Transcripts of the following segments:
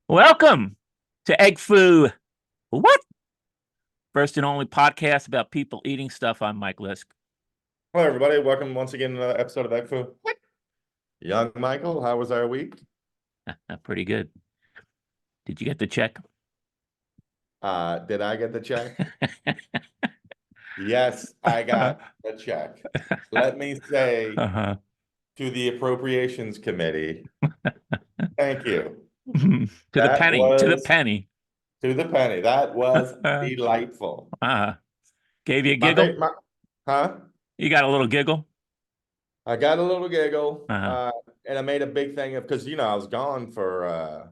Welcome to Egg Foo. What? First and only podcast about people eating stuff. I'm Mike Lisk. Hello, everybody. Welcome once again to another episode of Egg What? Young Michael, how was our week? Pretty good. Did you get the check? Did I get the check? Yes, I got the check. Let me say Uh-huh. to the Appropriations Committee, thank you. To the That penny. To the was penny. to the penny. That was delightful. Uh-huh. Gave you a My, giggle? huh? You got a little giggle? I got a little giggle, Uh-huh. and I made a big thing of because I was gone for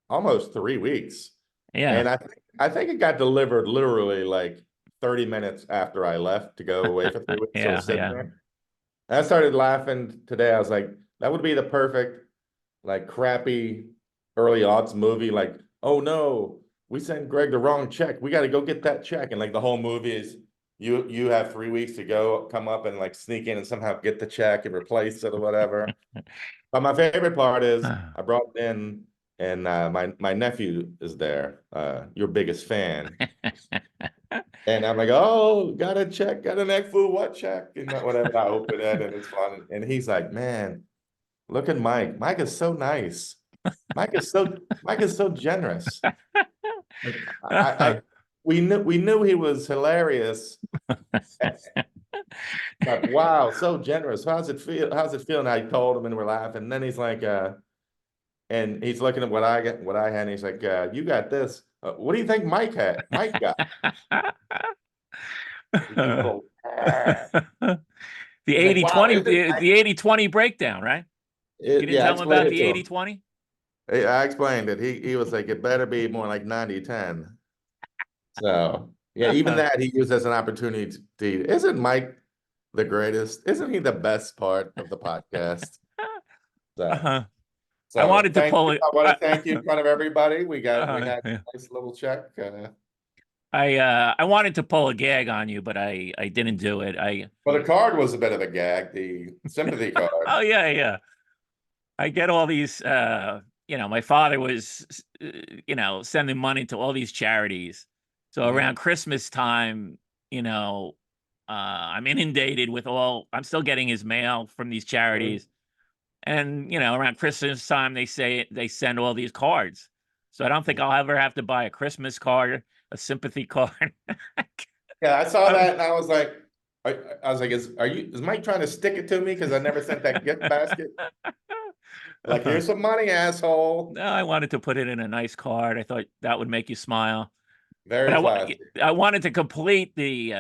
almost 3 weeks. Yeah. And I think it got delivered literally like 30 minutes after I left to go away for 3 weeks. So it Yeah, was sitting yeah. there. And I started laughing today. I was like, that would be the perfect, like crappy early odds movie. Like, oh no, we sent Greg the wrong check. We got to go get that check. And like the whole movie is you have 3 weeks to go come up and like sneak in and somehow get the check and replace it or whatever. But my favorite part is I brought it in and my nephew is there, your biggest fan. And I'm like, oh, got a check, got an egg food, what check? And whatever, I open it and it's fun. And he's like, man, look at Mike. Mike is so nice. Mike is so generous. Like, we knew he was hilarious, but wow, so generous. How's it feel? How's it feel? And I told him and we're laughing. And then he's like, and he's looking at what I had, and he's like, you got this. What do you think Mike had? Mike got little, The he's like, wow, 80-20, is it the 80-20 breakdown, right? You didn't Yeah, I tell him about explained it the to him. 80-20? I explained it. He was like, it better be more like 90-10. So yeah, even that he used as an opportunity to, isn't Mike the greatest? Isn't he the best part of the podcast? So Uh-huh. I so wanted to thank pull you. it. I want to thank you in front of everybody. We had Yeah. a nice little check. I wanted to pull a gag on you, but I didn't do it. But the card was a bit of a gag, the sympathy card. Oh yeah, yeah. I get all these my father was sending money to all these charities. So Mhm. around Christmas time, I'm inundated with I'm still getting his mail from these Mhm. charities. And around Christmas time they send all these cards. So I don't think I'll ever have to buy a Christmas card, a sympathy card. Yeah, I saw Um, that and I was like, I was like, is Mike trying to stick it to me because I never sent that gift basket? Like, uh, here's some money, asshole. no, I wanted to put it in a nice card. I thought that would make you smile. But Very classy. I wanted to complete the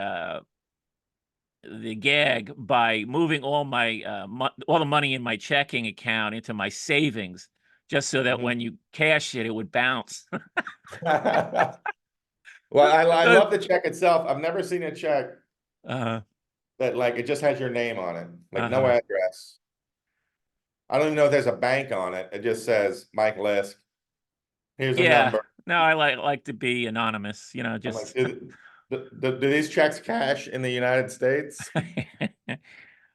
gag by moving all the money in my checking account into my savings, just so that when Mhm. you cash it, it would bounce. Well, I love the check itself. I've never seen a check Uh, that like it just has your name on it, like no uh-huh. address. I don't even know if there's a bank on it. It just says Mike Lisk. Here's a Yeah. number. No, I like to be anonymous, I'm like, just do these checks cash in the United States?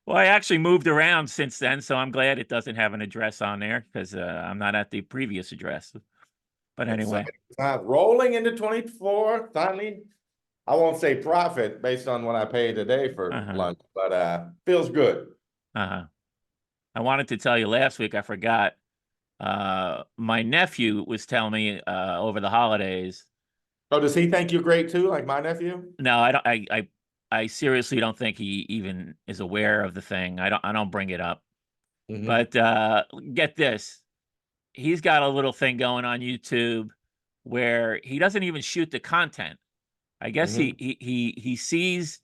well, I actually moved around since then, so I'm glad it doesn't have an address on there because I'm not at the previous address. But anyway, Exciting. Rolling into 24. Finally, I won't say profit based on what I paid today for uh-huh, lunch, but feels good. uh-huh. I wanted to tell you last week, I forgot. My nephew was telling me over the holidays. Oh, does he think you're great too, like my nephew? No, I don't. I seriously don't think he even is aware of the thing. I don't bring it up. Hmm. But get this, he's got a little thing going on YouTube where he doesn't even shoot the content. I guess Hmm. he sees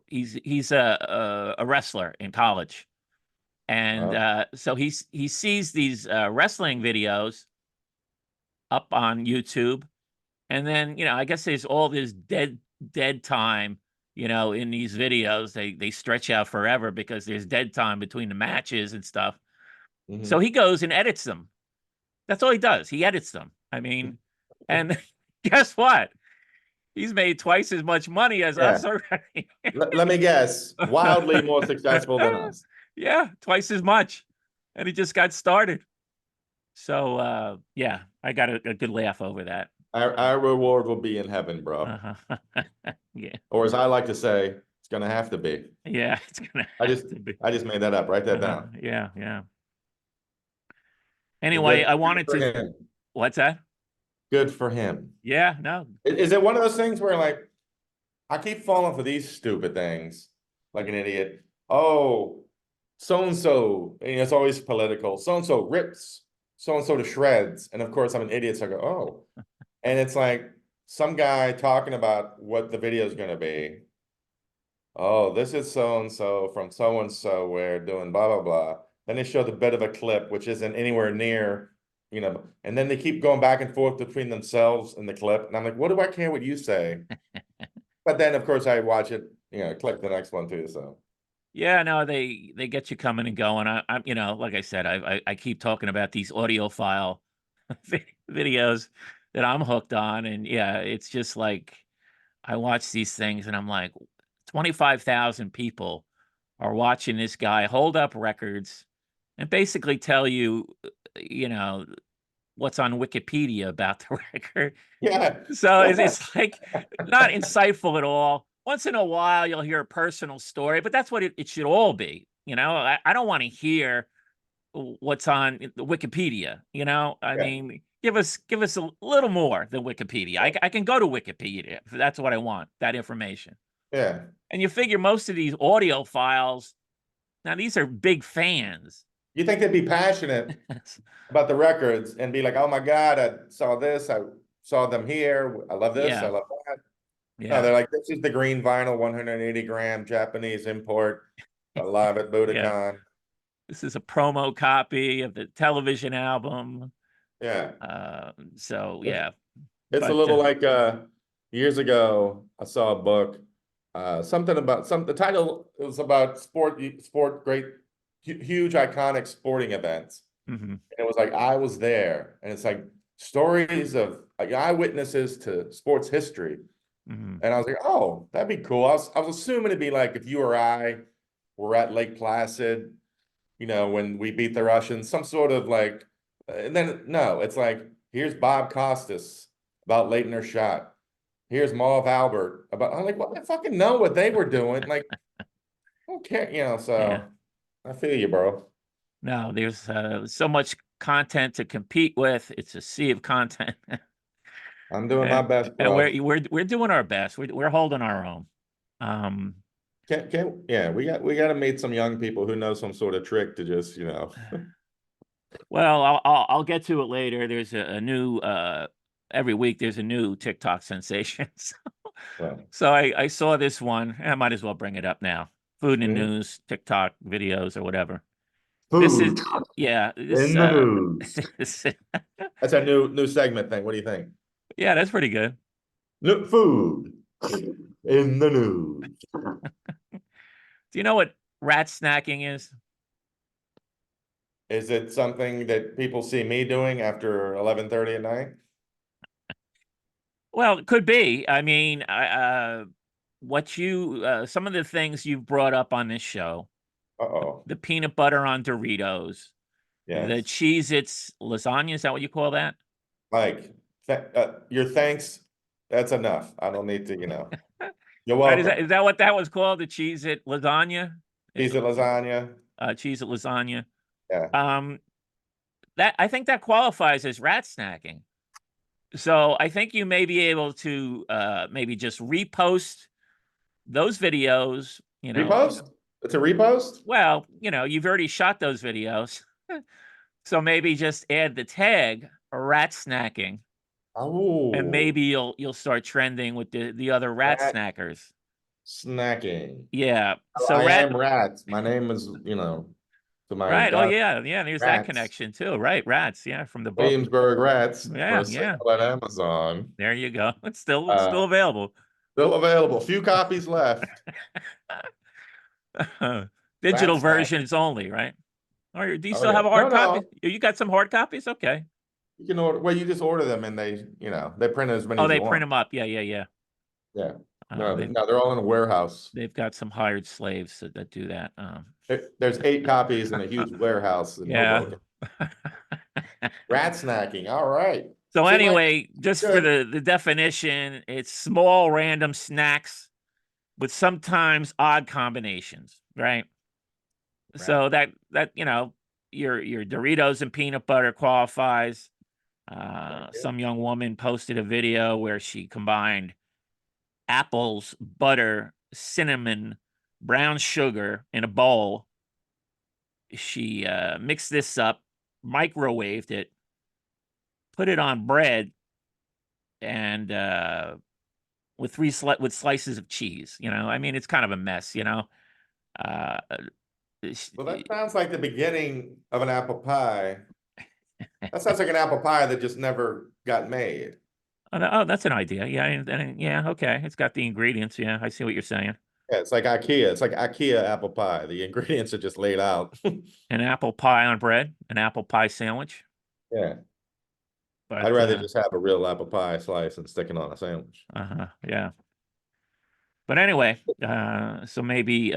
he's a wrestler in college, and Well, so he sees these wrestling videos up on YouTube, and then I guess there's all this dead time. In these videos, they stretch out forever because there's dead time between the matches and stuff. So hmm. he goes and edits them. That's all he does. He edits them. I mean, and guess what? He's made twice as much money as Yeah. us already. Let me guess. Wildly more successful than us. Yeah, twice as much. And he just got started. So yeah, I got a good laugh over that. Our reward will be in heaven, bro. Uh-huh. Yeah, Or as I like to say, it's gonna have to be. yeah, it's gonna I have just to be. I just made that up. Write that down. Yeah, yeah. Well, Anyway, good, I good wanted for to. him. What's that? Good for him. Yeah, no. Is it one of those things where like I keep falling for these stupid things like an idiot? Oh, so and so, and it's always political. So and so rips so and so to shreds, and of course I'm an idiot, so I go, oh, and it's like some guy talking about what the video is going to be. Oh, this is so and so from so and so. We're doing blah blah blah. Then they show the bit of a clip which isn't anywhere near, and then they keep going back and forth between themselves and the clip, and I'm like, what do I care what you say? But then of course I watch it, click the next one too. So Yeah, no, they get you coming and going. I'm, like I said, I keep talking about these audiophile videos that I'm hooked on, and yeah, it's just like I watch these things and I'm like, 25,000 people are watching this guy hold up records and basically tell you, you know, what's on Wikipedia about the record. yeah, So it's like not insightful at all. Once in a while, you'll hear a personal story, but that's what it should all be. I don't want to hear what's on the Wikipedia. I yeah, mean, give us a little more than Wikipedia. I can go to Wikipedia if that's what I want, that information. yeah. And you figure most of these audio files, now these are big fans. You think they'd be passionate about the records and be like, oh my God, I saw this, I saw them here, I love this, I Yeah, love that. No, yeah, they're like, this is the green vinyl 180-gram Japanese import, live at yeah. Budokan. This is a promo copy of the television album. Yeah. So It's, yeah, it's a but little like years ago, I saw a book, something about the title was about great, huge, iconic sporting events. mhm, And it was like, I was there. And it's like stories of like, eyewitnesses to sports history. mhm. And I was like, oh, that'd be cool. I was assuming it'd be like if you or I were at Lake Placid, when we beat the Russians, some sort of like, and then no, it's like, here's Bob Costas about Leitner shot. Here's Marv Albert about, I'm like, well, I fucking know what they were doing. Like, I don't care, Yeah. so I feel you, bro. No, there's so much content to compete with. It's a sea of content. I'm doing my and, best, and bro. we're doing our best. We're holding our own. Um, Yeah, we got to meet some young people who know some sort of trick to just, well, I'll get to it later. There's a new every week there's a new TikTok sensation. well, So I saw this one. I might as well bring it up now. Food and mhm. news, TikTok videos or whatever. This is Food yeah, this in the news. this, That's our new segment thing. What do you think? yeah, that's pretty good. New food in the news. Do you know what rat snacking is? Is it something that people see me doing after 11:30 at night? Well, it could be. I mean, some of the things you've brought up on this show, Uh-oh. the peanut butter on Doritos, the Yes. Cheez-Its lasagna, is that what you call that? Mike, your thanks, that's enough. I don't need to, You're Right? welcome. Is that what that was called? The Cheez-It lasagna? Piece of lasagna. Cheez-It lasagna. Yeah. Um, that I think that qualifies as rat snacking. So I think you may be able to maybe just repost those videos, Repost? It's a repost? well, you've already shot those videos. So maybe just add the tag rat snacking and Oh, maybe you'll start trending with the other rat rat snackers. snacking. Yeah. So I rat am rats. My name is, to my right. Oh God, yeah, yeah, there's that rats. connection too. Right, rats, yeah, from the book. Williamsburg rats for Yeah, yeah. sale at Amazon. There you go. It's Uh, still available. Still available. Few copies left. Rat Digital snack. versions only, right? Or do you Oh still yeah. have a No, hard copy? no. You got some hard copies? Okay. You can order. Well, you just order them, and they print as many Oh, as they you print want. them up. Yeah, yeah, yeah. Yeah. Uh, No, they no, they're all in a warehouse. they've got some hired slaves that do that. There's 8 copies in a huge warehouse in Yeah. Hoboken. Rat snacking. All right. So Seem like anyway, just for good. the definition, it's small random snacks with sometimes odd combinations, right? Rat. So that your Doritos and peanut butter qualifies. Very good. Some young woman posted a video where she combined apples, butter, cinnamon, brown sugar in a bowl. She mixed this up, microwaved it, put it on bread, and with with slices of cheese. I mean, it's kind of a mess. Uh, Well, that sounds like the beginning of an apple pie. That sounds like an apple pie that just never got made. oh, that's an idea. Yeah, yeah, okay. It's got the ingredients. Yeah, I see what you're saying. Yeah, it's like IKEA. It's like IKEA apple pie. The ingredients are just laid out. An apple pie on bread, an apple pie sandwich. Yeah. I'd But rather just have a real apple pie slice and stick it on a sandwich. yeah. But anyway, so maybe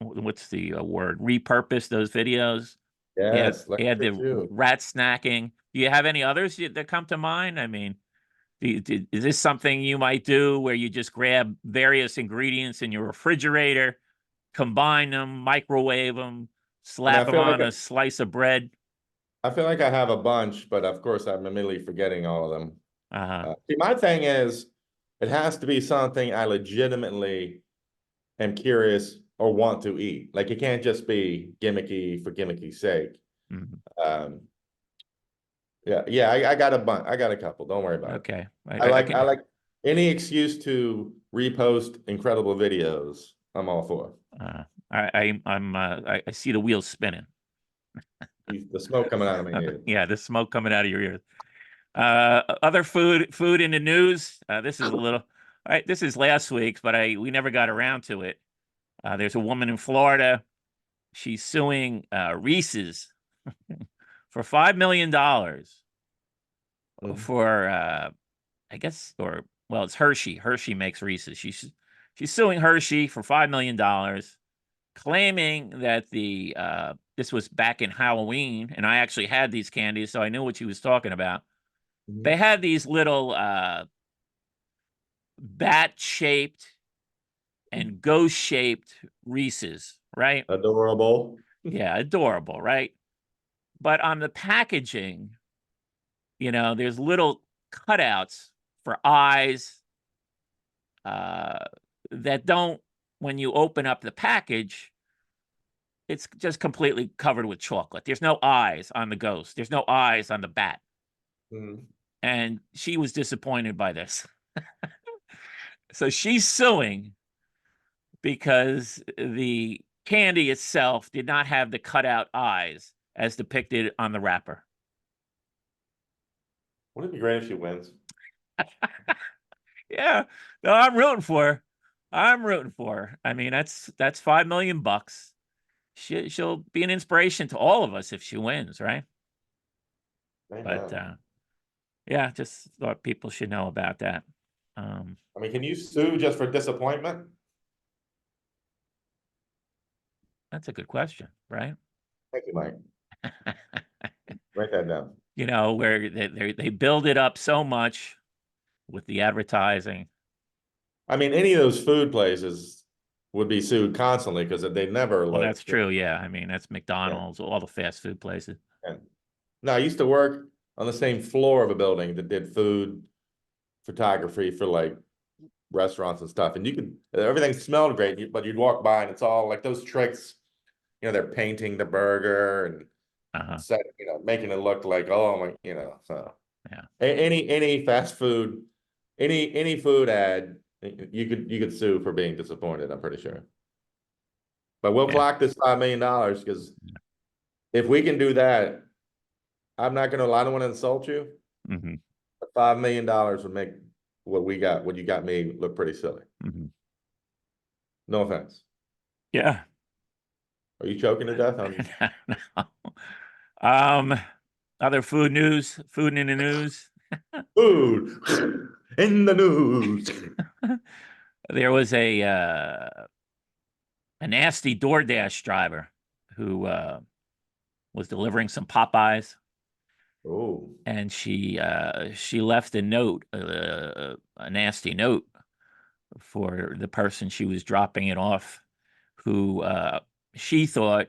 what's the word? Repurpose those videos. Yes, let's Add do the too. rat snacking. Do you have any others that come to mind? I mean, is this something you might do where you just grab various ingredients in your refrigerator, combine them, microwave them, I mean, slap them on a slice of bread? I feel like I have a bunch, but of course I'm immediately forgetting all of them. Uh-huh. See, my thing is, it has to be something I legitimately am curious or want to eat. Like it can't just be gimmicky for gimmicky's sake. Mhm. Um, yeah, I got a bunch. I got a couple. Don't worry about it. Okay. I like any excuse to repost incredible videos. I'm all for. I see the wheels spinning. The smoke coming out of my ears. Yeah, the smoke coming out of your ears. Other food in the news. This is a little. All right, this is last week's, but we never got around to it. There's a woman in Florida. She's suing Reese's for $5 million for I guess, or well, it's Hershey. Hershey makes Reese's. She's suing Hershey for $5 million, claiming that this was back in Halloween, and I actually had these candies, so I knew what she was talking about. Mhm. They had these little bat-shaped and ghost-shaped Reese's, right? Adorable. Yeah, adorable, right? But on the packaging, there's little cutouts for eyes uh, that don't, when you open up the package, it's just completely covered with chocolate. There's no eyes on the ghost. There's no eyes on the bat. Mhm. And she was disappointed by this. So she's suing because the candy itself did not have the cutout eyes as depicted on the wrapper. Wouldn't it be great if she wins? Yeah, no, I'm rooting for her. I'm rooting for her. I mean, that's $5 million. She'll be an inspiration to all of us if she wins, right? But Amen. yeah, just thought people should know about that. I mean, can you sue just for disappointment? That's a good question, right? Thank you, Mike. Write that down. Where they build it up so much with the advertising. I mean, any of those food places would be sued constantly because they never Well, look. that's true. Yeah, I mean that's Yeah. McDonald's, all the fast food places. And no, I used to work on the same floor of a building that did food photography for like restaurants and stuff. And you could, everything smelled great, but you'd walk by and it's all like those tricks. They're painting the burger and Uh-huh. making it look like, oh my, so Yeah. any fast food, any food ad, you could sue for being disappointed, I'm pretty sure. But we'll Yeah. block this $5 million because if we can do that, I'm not gonna I don't want to insult you. Hmm. But $5 million would make what you got me look pretty silly. Hmm. No offense. Yeah. Are you choking to death on No. Um, Other food in the news. food in the news? There was a nasty DoorDash driver who was delivering some Popeyes, Oh, and she left a note, a nasty note for the person she was dropping it off, who she thought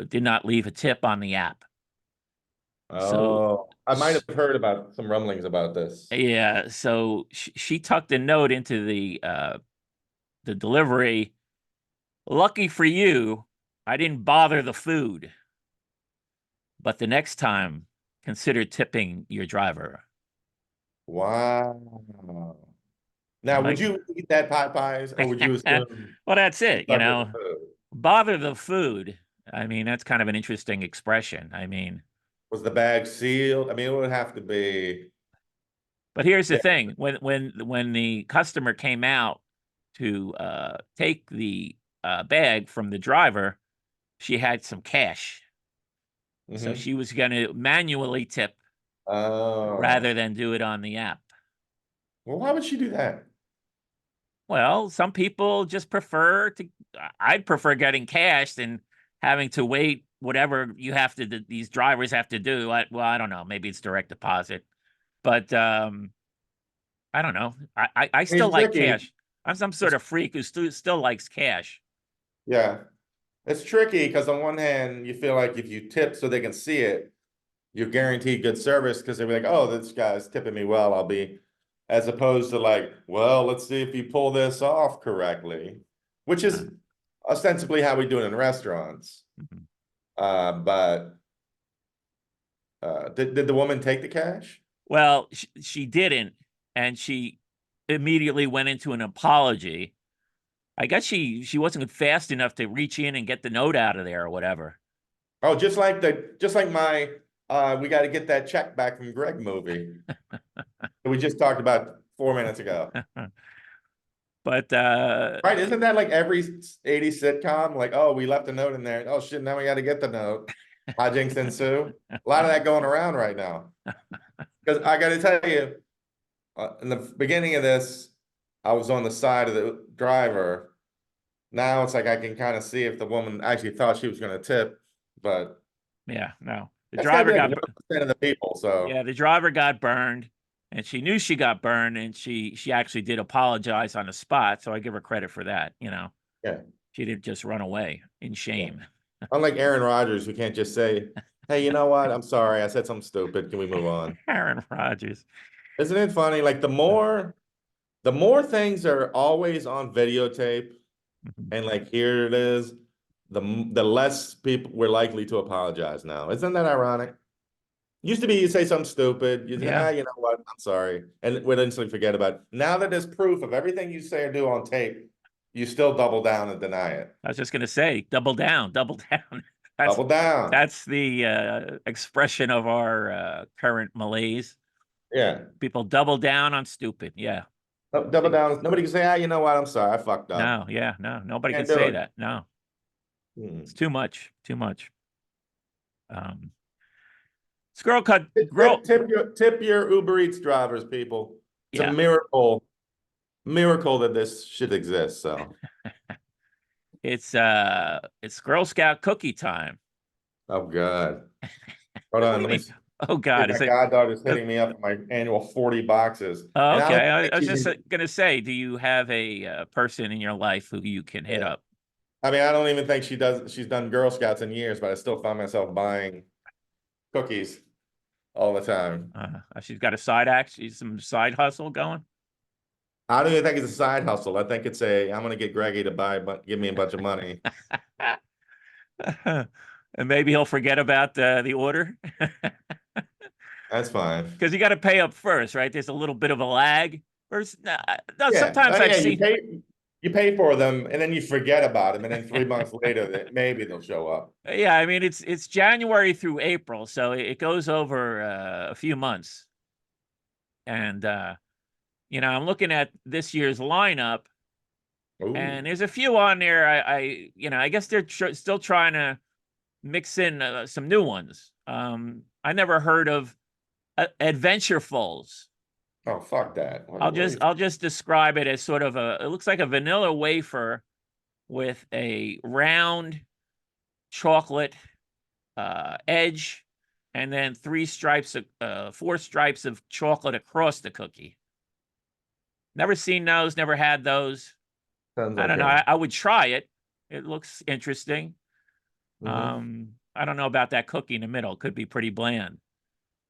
did not leave a tip on the app. So oh, I might have heard about some rumblings about this. yeah, so she tucked a note into the delivery. Lucky for you, I didn't bother the food, but the next time, consider tipping your driver. Wow. Now, I'm would like, you eat that pot pies, or would you assume well, that's it's it, stuck with the food? bother the food. I mean, that's kind of an interesting expression. I mean, Was the bag sealed? I mean, it would have to be. but here's the thing: when the customer came out to take the bag from the driver, she had some cash, so Mm-hmm. she was going to manually tip Oh, rather than do it on the app. well, why would she do that? Well, some people just prefer to. I'd prefer getting cash than having to wait. Whatever you have to, these drivers have to do. Well, I don't know. Maybe it's direct deposit, but I don't know. I still It's like tricky. cash. I'm some sort It's, of freak who still likes cash. yeah, it's tricky because on one hand, you feel like if you tip so they can see it, you're guaranteed good service because they'll be like, oh, this guy's tipping me well, I'll be, as opposed to like, well, let's see if you pull this off correctly, which Uh, is ostensibly how we do it in restaurants. mhm. But did the woman take the cash? Well, she didn't, and she immediately went into an apology. I guess she wasn't fast enough to reach in and get the note out of there or whatever. Oh, just like my we got to get that check back from Greg movie that we just talked about 4 minutes ago. But Right? Isn't that like every 80s sitcom? Like, oh, we left a note in there. Oh shit, now we got to get the note. Hijinks ensue. A lot of that going around right now. Because I got to tell you, in the beginning of this, I was on the side of the driver. Now it's like I can kind of see if the woman actually thought she was going to tip, but yeah, no, the that's got to driver be like got 1% of the people. yeah, So the driver got burned, and she knew she got burned, and she actually did apologize on the spot. So I give her credit for that. yeah, She didn't just run away in yeah. shame. Unlike Aaron Rodgers, who can't just say, "Hey, you know what? I'm sorry, I said something stupid. Can we move on?" Aaron Rodgers. Isn't it funny? Like the more things are always on videotape, Mhm. and like here it is, the less people we're likely to apologize now. Isn't that ironic? Used to be you say something stupid, you say, Yeah, you know what? I'm sorry, and we'd instantly forget about it. Now that there's proof of everything you say or do on tape, you still double down and deny it. I was just gonna say, double down, double down. That's Double down. that's the expression of our current malaise. Yeah. People double down on stupid. Yeah. Double down. Nobody can say, you know what? I'm sorry, I fucked up. No, yeah, no, nobody can Can't do say it. that. No, it's Hmm. too much, too much. Um, Squirrel cut Tip, girl. tip your Uber Eats drivers, people. It's a Yeah, miracle that this shit exists. So, it's Girl Scout cookie time. oh god, hold What on, do you let me mean? see Oh God, if my is it? goddaughter's Uh, hitting me up for my annual 40 boxes, oh, and I don't okay. think I was she's just even. gonna say, do you have a person in your life who you can hit Yeah. up? I mean, I don't even think she does. She's done Girl Scouts in years, but I still find myself buying cookies all the time. She's got a side act, she's some side hustle going. I don't even think it's a side hustle. I think it's I'm gonna get Greggy to buy, but give me a bunch of money. And maybe he'll forget about the order That's fine. because you got to pay up first, right? There's a little bit of a lag. No, no, Yeah, sometimes I've yeah. seen. You pay for them, and then you forget about them, and then 3 months later, maybe they'll show up. Yeah, I mean it's January through April, so it goes over a few months. And I'm looking at this year's lineup, Ooh, and there's a few on there. I guess they're still trying to mix in some new ones. I never heard of Adventurefuls. oh fuck that. I'll What are just you? I'll just describe it as sort of it looks like a vanilla wafer with a round chocolate edge, and then 4 stripes of chocolate across the cookie. Never seen those, never had those. Sounds I don't know. okay. I would try it. It looks interesting. Mhm. I don't know about that cookie in the middle. Could be pretty bland.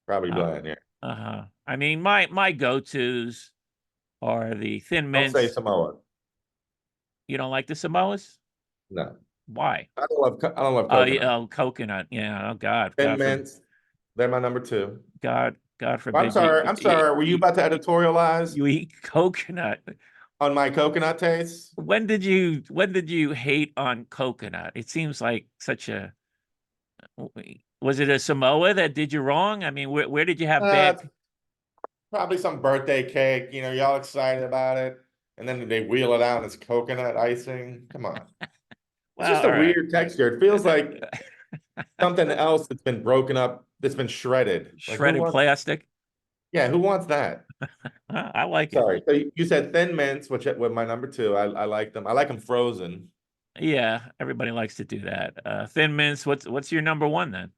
Probably Uh, bland, yeah. I mean, my go-tos are the Thin Don't say Mints. Samoa. You don't like the Samoas? No. Why? I don't love Oh, coconut. yeah, oh, coconut. Yeah. Oh, God. Thin Mints, they're my number two. God Well, I'm forbid sorry. I'm sorry. Were you about to editorialize you eat coconut. on my coconut taste? When did you hate on coconut? It seems like such a was it a Samoa that did you wrong? I mean, where did you have bad? It's probably some birthday cake. You know, y'all excited about it, and then they wheel it out and it's coconut icing. Come on. It's Well, just a all right. weird texture. It feels like something else that's been broken up, that's been shredded. Like who Shredded wants? plastic. Yeah, who wants that? I like it. Sorry. So you said Thin Mints, which were my number two. I like them. I like them frozen. Yeah, everybody likes to do that. Thin Mints. What's your number one then?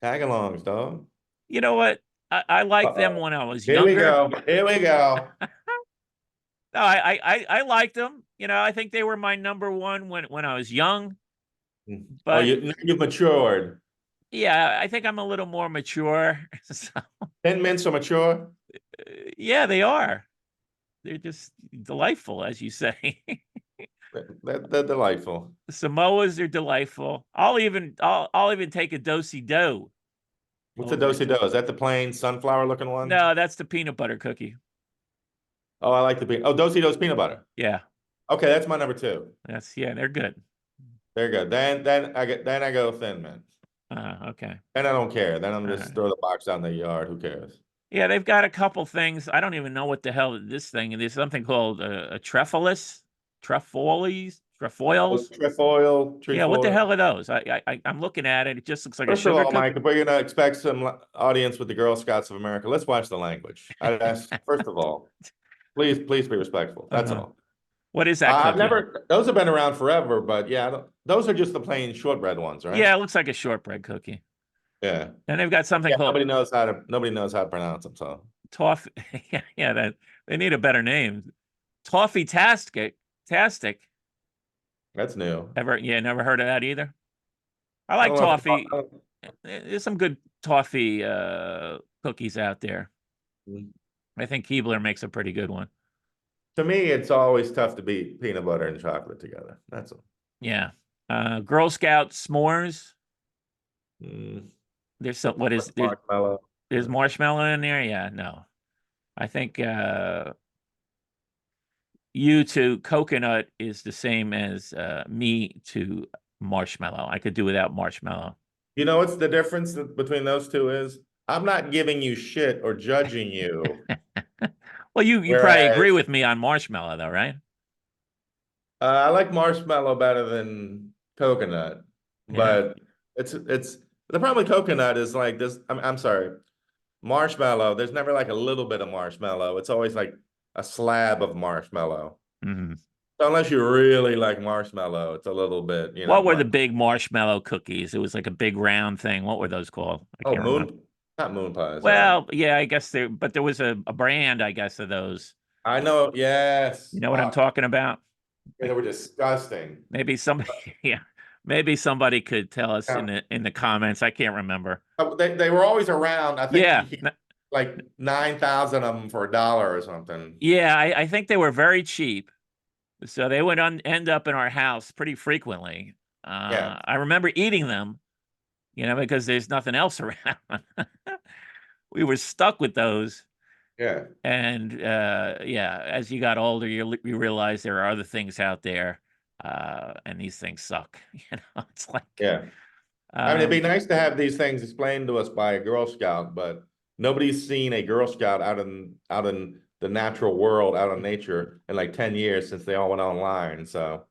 Tag-alongs, dog. You know what? I liked them Uh-oh. when I was Here we younger. go. Here we go. No, I liked them. You know, I think they were my number one when I was young. Oh, But you've matured. yeah, I think I'm a little more mature. So, Thin Mints are mature. yeah, they are. They're just delightful, as you say. They're delightful. The Samoas are delightful. I'll even take a do-si-do What's the over it. do-si-do? Is that the plain sunflower looking one? No, that's the peanut butter cookie. Oh, I like the peanut. Oh, do-si-do's peanut butter. Yeah, Okay, that's my number two. they're good. They're good. Then I go Thin Mints. Okay. And I don't care. Then I'm All just right. throw the box out in the yard. Who cares? Yeah, they've got a couple things. I don't even know what the hell this thing. There's something called a trefoils. Trefoil, Yeah, what the trefoil. hell are those? I'm looking at it. It just looks like a First of sugar all, cookie. Mike, if we're gonna expect some audience with the Girl Scouts of America, let's watch the language. I'd ask, first of all, please be respectful. That's Uh-huh. all. What is that I've cookie? never, those have been around forever, but yeah, those are just the plain shortbread ones, right? Yeah, it looks like a shortbread cookie. Yeah. And they've got something Yeah, called nobody knows how to pronounce them, so toffee. Yeah, that they need a better name. Toffee Tastic. Tastic. that's new. Never heard of that either. I I like don't know if toffee. There's some good toffee cookies out there. I think Keebler makes a pretty good one. to me, it's always tough to beat peanut butter and chocolate together. That's all. Yeah. Girl Scout s'mores. Mm, There's some what is there, marshmallow. there's marshmallow in there? Yeah, no. I think you to coconut is the same as me to marshmallow. I could do without marshmallow. You know what's the difference between those two is? I'm not giving you shit or judging you. Well, you probably agree Whereas with me on marshmallow though, right? I like marshmallow better than coconut, Yeah. but it's the problem with coconut is like this. I'm sorry, marshmallow. There's never like a little bit of marshmallow. It's always like a slab of marshmallow. Mhm. So unless you really like marshmallow, it's a little bit, What were the much. big marshmallow cookies? It was like a big round thing. What were those called? I Oh, can't remember. not moon pies. Well, yeah, I guess but there was a brand, I guess, of those. I know. You Yes. know what I'm talking about? Yeah, they were disgusting. Maybe somebody, yeah, maybe somebody could tell us Yeah. in the comments. I can't remember. They were always around. I think Yeah, you could like 9,000 of them for $1 or something. yeah, I think they were very cheap, so they would end up in our house pretty frequently. Yeah. I remember eating them, because there's nothing else around. We were stuck with those, Yeah. and yeah, as you got older, you realize there are other things out there, and these things suck. It's like, Yeah. I mean, it'd be um, nice to have these things explained to us by a Girl Scout, but nobody's seen a Girl Scout out in the natural world, out in nature in like 10 years since they all went online. So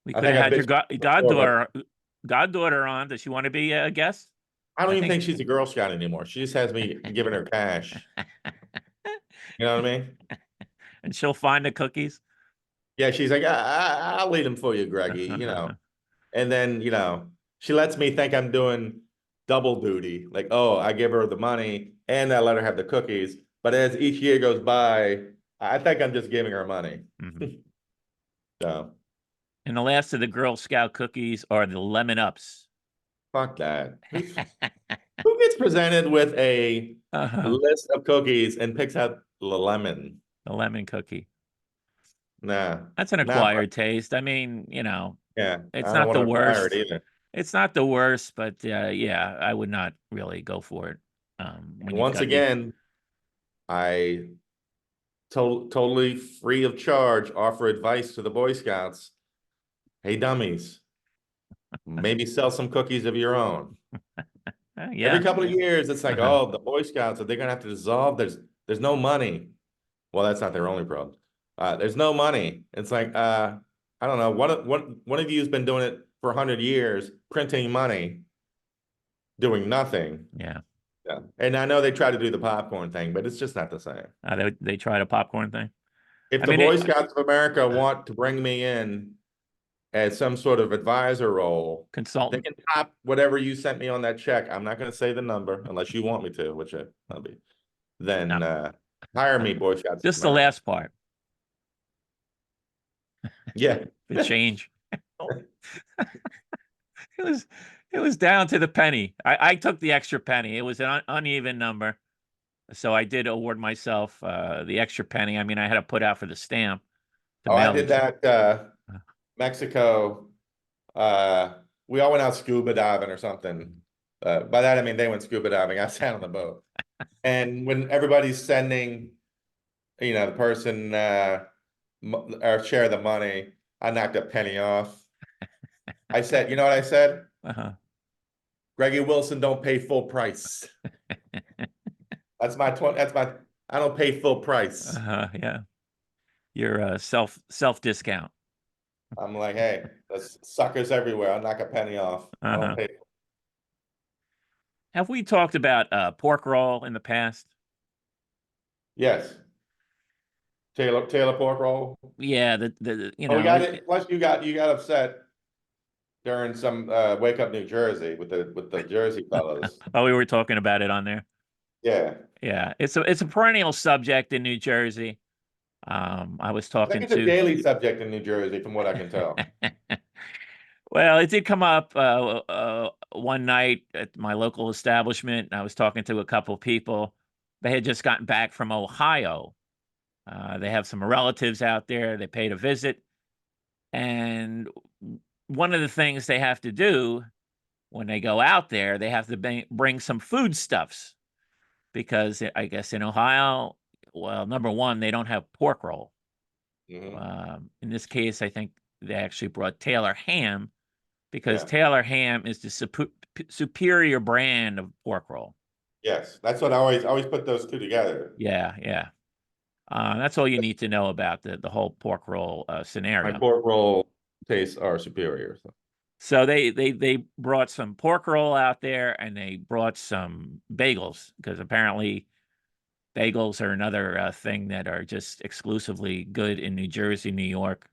we I could think have I had your bitched before, but goddaughter on. Does she want to be a guest? I don't I even think. think she's a Girl Scout anymore. She just has me giving her cash. You know what I mean? And she'll find the cookies. Yeah, she's like, I'll lead them for you, Greggy, And then, she lets me think I'm doing double duty. Like, oh, I give her the money and I let her have the cookies. But as each year goes by, I think I'm just giving her money. Mhm. So And the last of the Girl Scout cookies are the Lemon Ups. fuck that. Who gets presented with a Uh-huh. list of cookies and picks out the lemon? The lemon cookie. Nah, That's an nah, acquired taste. I mean, you know, yeah, it's I don't not want the to acquire it worst. either. It's not the worst, but yeah, I would not really go for it. When you've Once got your again, I totally free of charge offer advice to the Boy Scouts. Hey, dummies, maybe sell some cookies of your own. Every yeah, couple of years, it's like, uh-huh. oh, the Boy Scouts, are they gonna have to dissolve? There's no money. Well, that's not their only problem. There's no money. It's like, I don't know. One of you has been doing it for 100 years, printing money, doing nothing. Yeah. Yeah. And I know they try to do the popcorn thing, but it's just not the same. They tried a popcorn thing. If I the mean, Boy Scouts of America want to bring me in as some sort of advisor role, they consultant. can top whatever you sent me on that check. I'm not going to say the number unless you want me to, which I'll be. No, Then hire me, Boy Scouts of just the America. last part, Yeah. the change. It was it was down to the penny. I took the extra penny. It was an uneven number. So I did award myself the extra penny. I mean, I had to put out for the stamp to Oh, I mail did it. that Mexico. We all went out scuba diving or something. By that I mean they went scuba diving. I sat on the boat. And when everybody's sending, the person or share the money, I knocked a penny off. I said, you know what I said? Uh-huh. Greggy Wilson don't pay full price. I don't pay full price. Yeah. Your self discount. I'm like, hey, there's suckers everywhere. I'll knock a penny off. I don't Uh-huh. pay. Have we talked about pork roll in the past? Yes. Taylor pork roll. Yeah, the Oh, we got it. Plus you got upset during some Wake Up New Jersey with the Jersey fellows. oh, we were talking about it on there. Yeah. Yeah, it's a perennial subject in New Jersey. I was I think talking it's a to daily subject in New Jersey, from what I can tell. well, it did come up one night at my local establishment. I was talking to a couple of people. They had just gotten back from Ohio. They have some relatives out there. They paid a visit. And one of the things they have to do when they go out there, they have to bring some foodstuffs because I guess in Ohio, well, number one, they don't have pork roll. In this case, I think they actually brought Taylor ham because Yeah. Taylor ham is the superior brand of pork roll. Yes. That's what I always put those two together. Yeah, yeah. That's all you need to know about the whole pork roll My scenario. pork roll tastes are superior. So they brought some pork roll out there and they brought some bagels because apparently bagels are another thing that are just exclusively good in New Jersey, New York.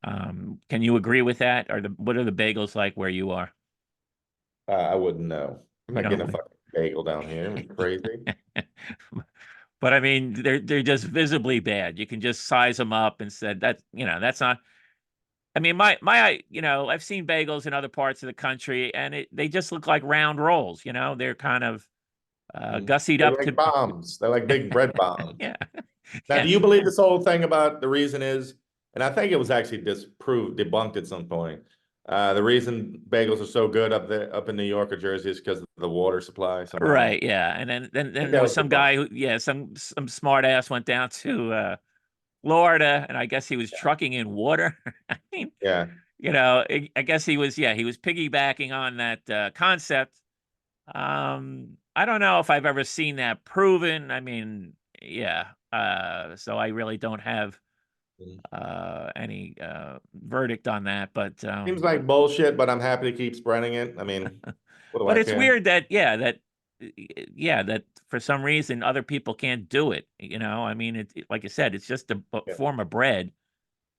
Can you agree with that? What are the bagels like where you are? I wouldn't know. I'm You not getting a know, fucking bagel down here. It's crazy. but I mean, they're just visibly bad. You can just size them up and said that that's not. I mean, I've seen bagels in other parts of the country, and they just look like round rolls. They're kind of gussied They're up like to. bombs. They're like big bread bombs. Yeah, Now, yeah. do you believe this whole thing about the reason is, and I think it was actually debunked at some point. The reason bagels are so good up in New York or Jersey is because of the water supply somehow. Right, yeah, and then I think there that was was some debunked. guy who, yeah, some smart ass went down to Florida, and I guess he was trucking in water. I mean, Yeah. I guess he was piggybacking on that concept. I don't know if I've ever seen that proven. I mean, yeah. So I really don't have any verdict on that, but Seems like bullshit, but I'm happy to keep spreading it. I mean, what do but I it's care? weird that that for some reason other people can't do it. I mean, like I said, it's just a Yeah. form of bread.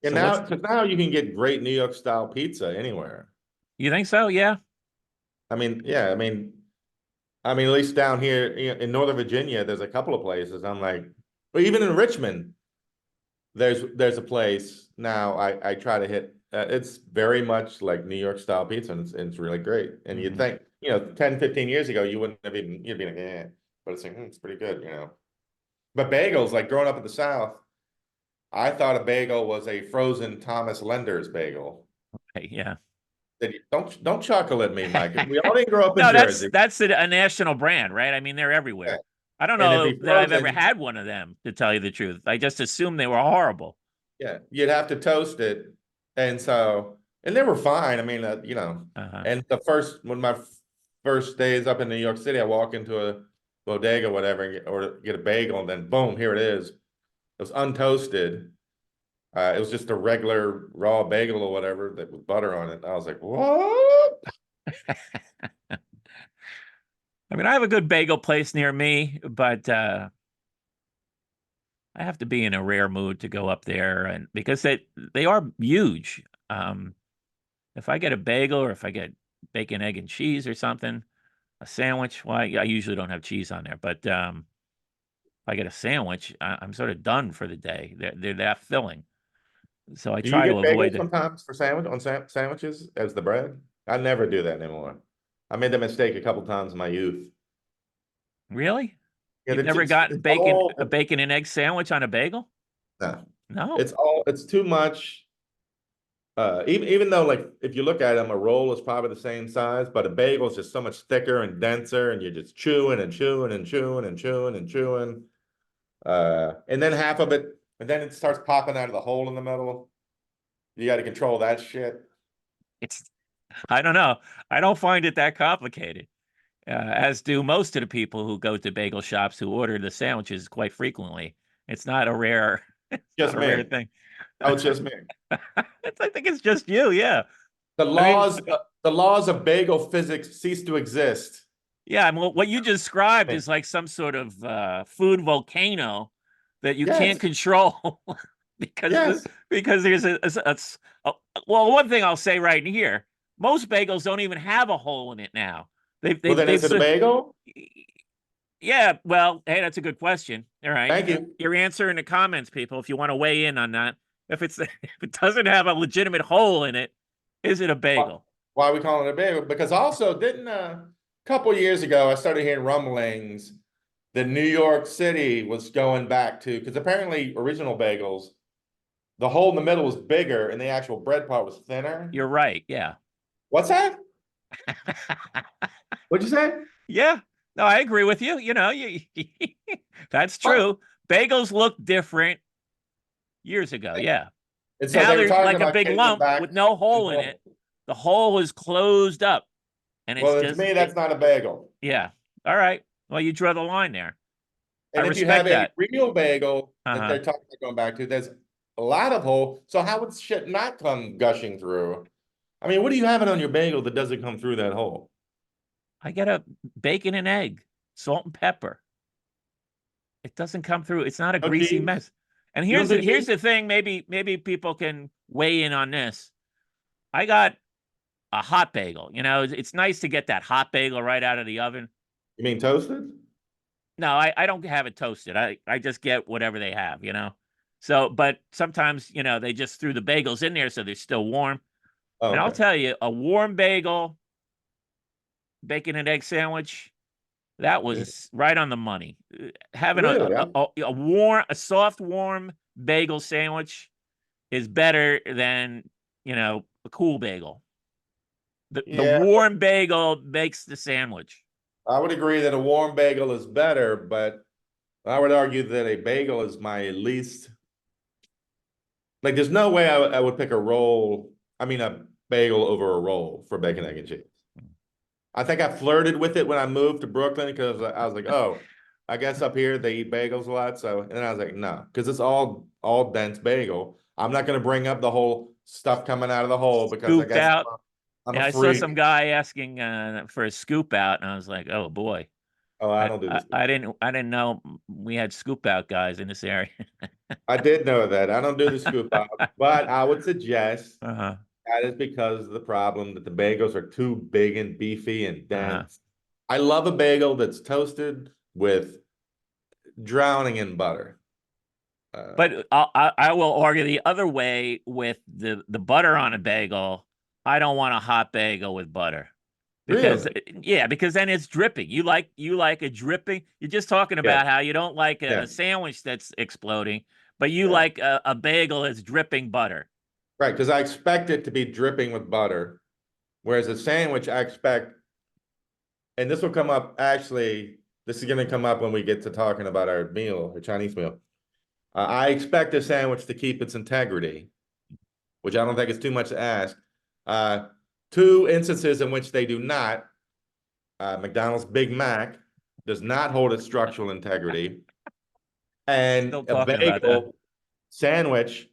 And So what's now you can get great New York style pizza anywhere. you think so? Yeah. I mean, yeah, I mean, I mean, at least down here in Northern Virginia, there's a couple of places. I'm like, but even in Richmond, there's a place now. I try to hit. It's very much like New York style pizza, and it's really great. And you'd Mhm. think, 10, 15 years ago, you wouldn't have even you'd be like, yeah, but it's like it's pretty good. But bagels, like growing up in the South, I thought a bagel was a frozen Thomas Lender's bagel. Okay, yeah. Don't chuckle at me, Mike. We all didn't grow up in No, that's Jersey. a national brand, right? I mean, they're Yeah. everywhere. I don't And it'd know be that I've ever frozen. had one of them, to tell you the truth. I just assumed they were horrible. Yeah, you'd have to toast it, and they were fine. I mean, Uh-huh. and one of my first days up in New York City, I walk into a bodega, whatever, or get a bagel, and then boom, here it is. It was untoasted. It was just a regular raw bagel or whatever that with butter on it. I was like, what? I mean, I have a good bagel place near me, but I have to be in a rare mood to go up there, and because they are huge. Um, if I get a bagel or if I get bacon, egg, and cheese or something, a sandwich. Well, I usually don't have cheese on there, but if I get a sandwich, I'm sort of done for the day. They're that filling, so I Do you try to get avoid bagels the. sometimes for sandwiches as the bread? I never do that anymore. I made that mistake a couple times in my youth. Really? Yeah, You've never gotten it's all a bacon and egg sandwich on a bagel? no. No. It's too much. Even though like if you look at them, a roll is probably the same size, but a bagel is just so much thicker and denser, and you're just chewing and chewing and chewing and chewing and chewing. And then half of it, and then it starts popping out of the hole in the middle. You got to control that shit. It's I don't know. I don't find it that complicated. As do most of the people who go to bagel shops who order the sandwiches quite frequently. It's not a rare, it's not Just a rare me. thing. Oh, it's just me. I think it's just you. Yeah. The I mean, laws, the laws of bagel physics cease to exist. yeah. I mean, what you described is like some sort of food volcano that you can't Yes, control because yes. because there's a well, one thing I'll say right here, most bagels don't even have a hole in it now. Well, then They've is it a bagel? Yeah, well, hey, that's a good question. All right. Thank you. Your answer in the comments, people, if you want to weigh in on that. If it doesn't have a legitimate hole in it, is it a bagel? Why are we calling it a bagel? Because also, didn't a couple years ago, I started hearing rumblings that New York City was going back to, because apparently original bagels, the hole in the middle was bigger and the actual bread part was thinner. You're right. Yeah. What's that? What'd you say? Yeah. No, I agree with you. You know, that's What? true. Bagels look different years ago. Yeah. And so Now they were they're talking like a about big getting them lump back with no hole in it. involved. The hole is closed up and it's Well, to just me, that's not a bagel. yeah. All right. Well, you draw the line there. I And if you have respect a that. real bagel that Uh-huh. they're talking about going back to, there's a lot of hole. So how would shit not come gushing through? I mean, what do you have it on your bagel that doesn't come through that hole? I get a bacon and egg, salt and pepper. It doesn't come through. It's not a No greasy cheese? mess. And You don't do here's cheese? the thing. Maybe people can weigh in on this. I got a hot bagel. You know, it's nice to get that hot bagel right out of the oven. You mean toasted? No, I don't have it toasted. I just get whatever they have. You know. So, but sometimes they just threw the bagels in there so they're still warm. Oh, And I'll okay. tell you, a warm bagel, bacon and egg sandwich. That Yeah. was right on the money. Having Really? a soft, warm bagel sandwich is better than a cool bagel. The Yeah, warm bagel makes the sandwich. I would agree that a warm bagel is better, but I would argue that a bagel is my least. Like, there's no way I would pick a bagel over a roll for bacon, egg, and cheese. I think I flirted with it when I moved to Brooklyn because I was like, oh, I guess up here they eat bagels a lot. So, and then I was like, no, because it's all dense bagel. I'm not going to bring up the whole stuff coming out of the hole because I Scoop guess out. I'm a Yeah, I saw some freak. guy asking for a scoop out, and I was like, oh boy. Oh, I don't do this. I didn't know we had scoop out guys in this area. I did know that. I don't do the scoop out, but I would suggest Uh-huh. that is because of the problem that the bagels are too big and beefy and Uh-huh. dense. I love a bagel that's toasted with drowning in butter. But I will argue the other way with the butter on a bagel. I don't want a hot bagel with butter because Really? yeah, because then it's dripping. You like a dripping. You're just talking Yeah, about how you don't like yeah, a sandwich that's exploding, but you yeah. like a bagel that's dripping butter. Right, because I expect it to be dripping with butter, whereas a sandwich I expect, and this will come up actually, this is going to come up when we get to talking about our meal, our Chinese meal. I expect a sandwich to keep its integrity, which I don't think is too much to ask. Uh, Two instances in which they do not. McDonald's Big Mac does not hold its structural integrity, and Still a talking about that. bagel sandwich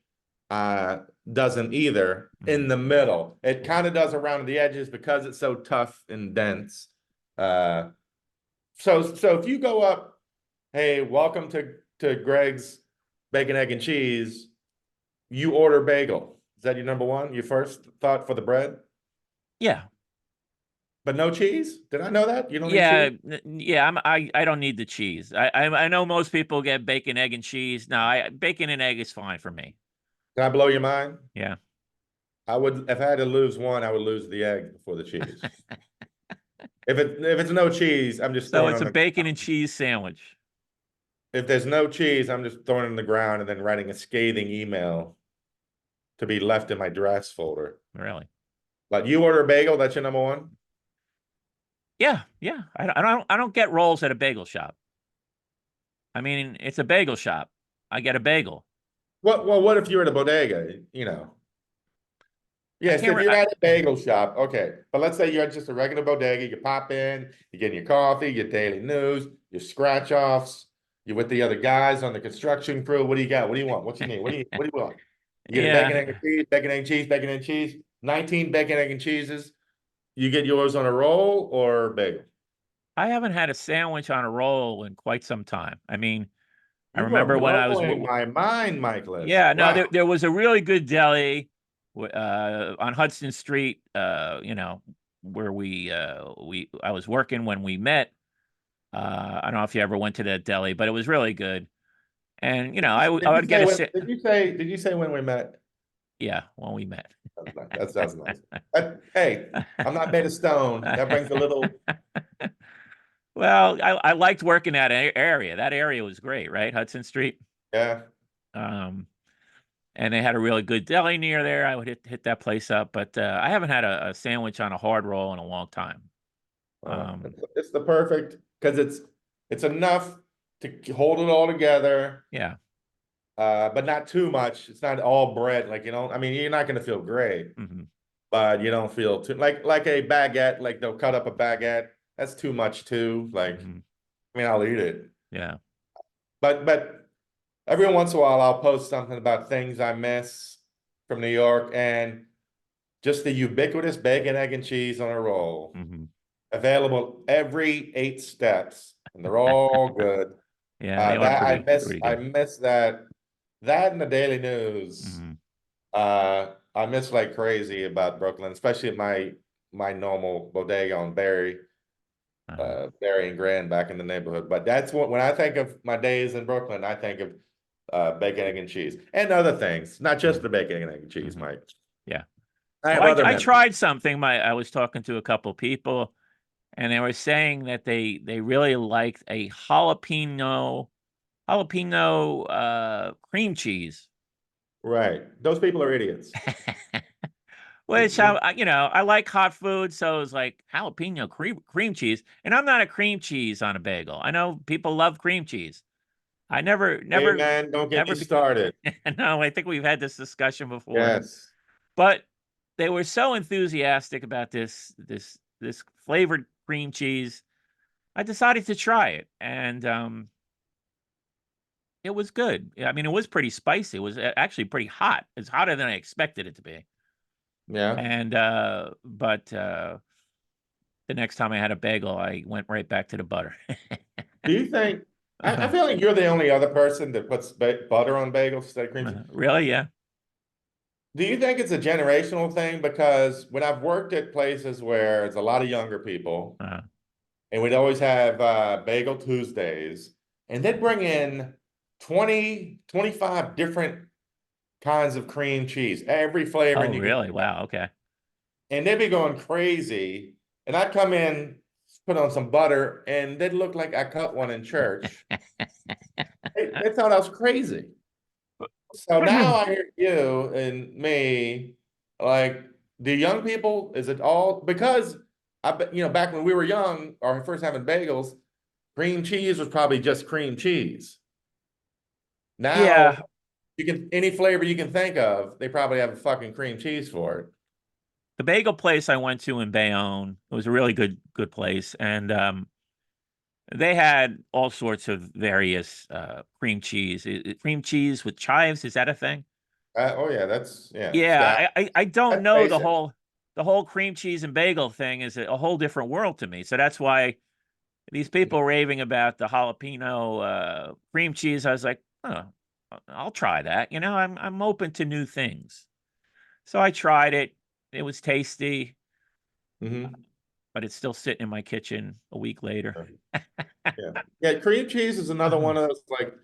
doesn't either in Mhm. the middle. It kind of does around the edges because it's so tough and dense. Uh, so if you go up, hey, welcome to Greg's Bacon, Egg, and Cheese, you order bagel. Is that your number one? Your first thought for the bread? Yeah, But no cheese? Did I know that? You don't need yeah, cheese? yeah. I don't need the cheese. I know most people get bacon, egg, and cheese. No, bacon and egg is fine for me. Can I blow your mind? Yeah. I would, if I had to lose one, I would lose the egg before the cheese. If it's no cheese, I'm just So throwing it it's on a the bacon and ground. cheese sandwich. If there's no cheese, I'm just throwing it on the ground and then writing a scathing email to be left in my drafts folder. Really? Like you order a bagel, that's your number one? Yeah, yeah. I don't get rolls at a bagel shop. I mean, it's a bagel shop. I get a bagel. What if you're at a bodega, you know? I Yes, can't. if you're at a bagel shop, okay. But let's say you're at just a regular bodega, you pop in, you're getting your coffee, your daily news, your scratch offs, you're with the other guys on the construction crew. What do you got? What do you want? What you need? What do you want? You get a bacon, egg, and Yeah, cheese, bacon, egg, and cheese, bacon, and cheese, 19 bacon, egg, and cheeses. You get yours on a roll or bagel? I haven't had a sandwich on a roll in quite some time. I mean, I You are remember when I was blowing my mind, Michaelis. yeah, no, Wow. there was a really good deli on Hudson Street, where we I was working when we met. I don't know if you ever went to that deli, but it was really good. And I Did you would get say a when? sit. Did you say when we met? Yeah, when we met. That's nice. That's nice. Hey, I'm not made of stone. That brings a little. Well, I liked working that area. That area was great, right? Hudson Street. Yeah. Um, and they had a really good deli near there. I would hit that place up, but I haven't had a sandwich on a hard roll in a long time. Um, It's the perfect because it's enough to hold it all together, yeah. but not too much. It's not all bread. Like, you know, I mean, you're not gonna feel great, Hmm. but you don't feel too like a baguette, like they'll cut up a baguette. That's too much too. Like, Hmm. I mean, I'll eat it. Yeah. But every once in a while I'll post something about things I miss from New York and just the ubiquitous bacon, egg, and cheese on a roll. Hmm. Available every 8 steps, and they're all good. Yeah, they are That pretty I good. miss that in the Daily News. Hmm. I miss like crazy about Brooklyn, especially at my normal bodega on Uh, Berry and Grand back in the neighborhood. But that's what when I think of my days in Brooklyn, I think of bacon, egg, and cheese, and other things, not just the bacon, egg, and cheese, hmm. Mike. Yeah. I have Well, other I memories. tried something. I was talking to a couple people, and they were saying that they really liked a jalapeno cream cheese. Right. Those people are idiots. Which I like hot food, so it's like jalapeno cream cheese, and I'm not a cream cheese on a bagel. I know people love cream cheese. I Hey man, don't get me never started. no, I think we've had this discussion before. Yes. But they were so enthusiastic about this flavored cream cheese. I decided to try it, and it was good. I mean, it was pretty spicy. It was actually pretty hot. It's hotter than I expected it to be. Yeah. And but the next time I had a bagel, I went right back to the butter. Do you think? I feel like you're the only other person that puts butter on bagels instead of cream cheese. Really? Yeah. Do you think it's a generational thing? Because when I've worked at places where it's a lot of younger people, Uh, and we'd always have Bagel Tuesdays, and they'd bring in 20, 25 different kinds of cream cheese, every flavor, Oh, and you can, really? Wow. Okay. and they'd be going crazy. And I'd come in, put on some butter, and they'd look like I cut one in church. They thought I was crazy. So now I hear you and me, like, do young people, is it all because I bet, back when we were young or first having bagels, cream cheese was probably just cream cheese. Now Yeah. you can any flavor you can think of, they probably have a fucking cream cheese for it. The bagel place I went to in Bayonne, it was a really good place. And they had all sorts of various cream cheese. Cream cheese with chives, is that a thing? Oh yeah, scallions. Yeah, I don't That's know basic. the whole cream cheese and bagel thing is a whole different world to me. So that's why these people raving about the jalapeno cream cheese, I was like, oh, I'll try that. I'm open to new things. So I tried it. It was tasty, Hmm. but it's still sitting in my kitchen a week later. Yeah. Yeah, cream cheese is another one of those, like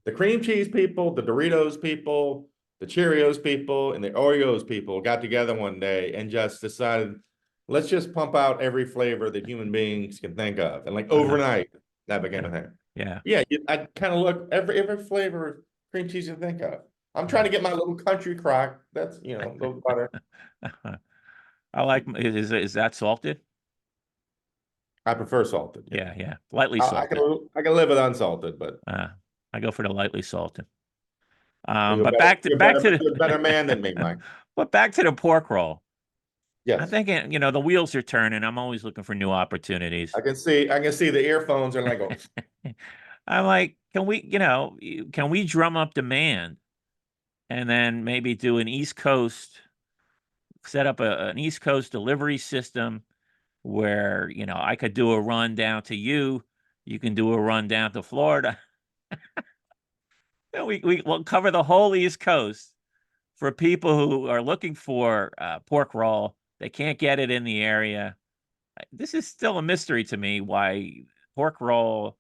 the cream cheese people, the Doritos people, the Cheerios people, and the Oreos people got together one day and just decided, let's just pump out every flavor that human beings can think of. And like Uh-huh. overnight, that became a thing. Yeah. Yeah, I kind of look every flavor of cream cheese you think of. I'm trying to get my little country crock. That's, little butter. I like, is that salted? I prefer salted. Yeah. Yeah, yeah. Lightly I salted. can live with unsalted, but Uh, I go for the lightly salted. But you're a better man than me, Mike. but back to the pork roll. I'm Yes. thinking, the wheels are turning. I'm always looking for new opportunities. I can see the earphones are like, oh, I'm like, can we drum up demand and then maybe do an East Coast, set up an East Coast delivery system where, I could do a run down to you, you can do a run down to Florida. We'll cover the whole East Coast for people who are looking for pork roll. They can't get it in the area. This is still a mystery to me why pork roll,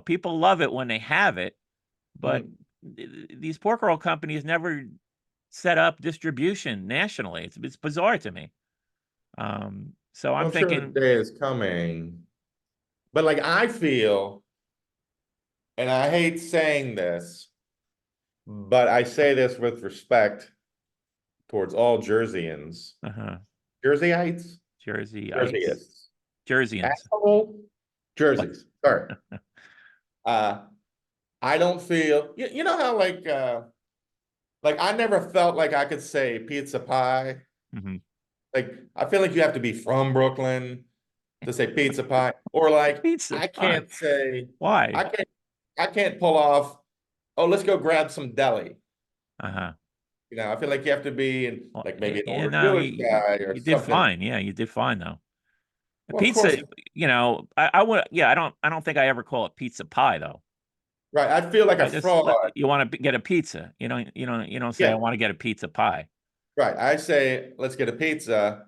people love it when they have it, but hmm. these pork roll companies never set up distribution nationally. It's bizarre to me. So I'm I'm sure the thinking, day is coming. But like I feel, and I hate saying this, but I say this with respect towards all Jerseyans, uh Jerseyites, Jerseyites, Jerseyans, Jerseyans. asshole, What? Jerseys. Sorry. Uh, I don't feel, you know how like I never felt like I could say pizza pie. Mhm. Like I feel like you have to be from Brooklyn to say pizza pie, or like Pizza I pie. can't say Why? I can't pull off. Oh, let's go grab some deli. Uh-huh. I feel like you have to be in Well, like maybe an yeah, older no, Jewish guy or you did something. fine. Yeah, you did fine though. The Well, of course, pizza, I would, yeah, I don't think I ever call it pizza pie though. right? I feel like a I just fraud. you want to get a pizza. You don't say I Yeah, want to get a pizza pie. right. I say let's get a pizza.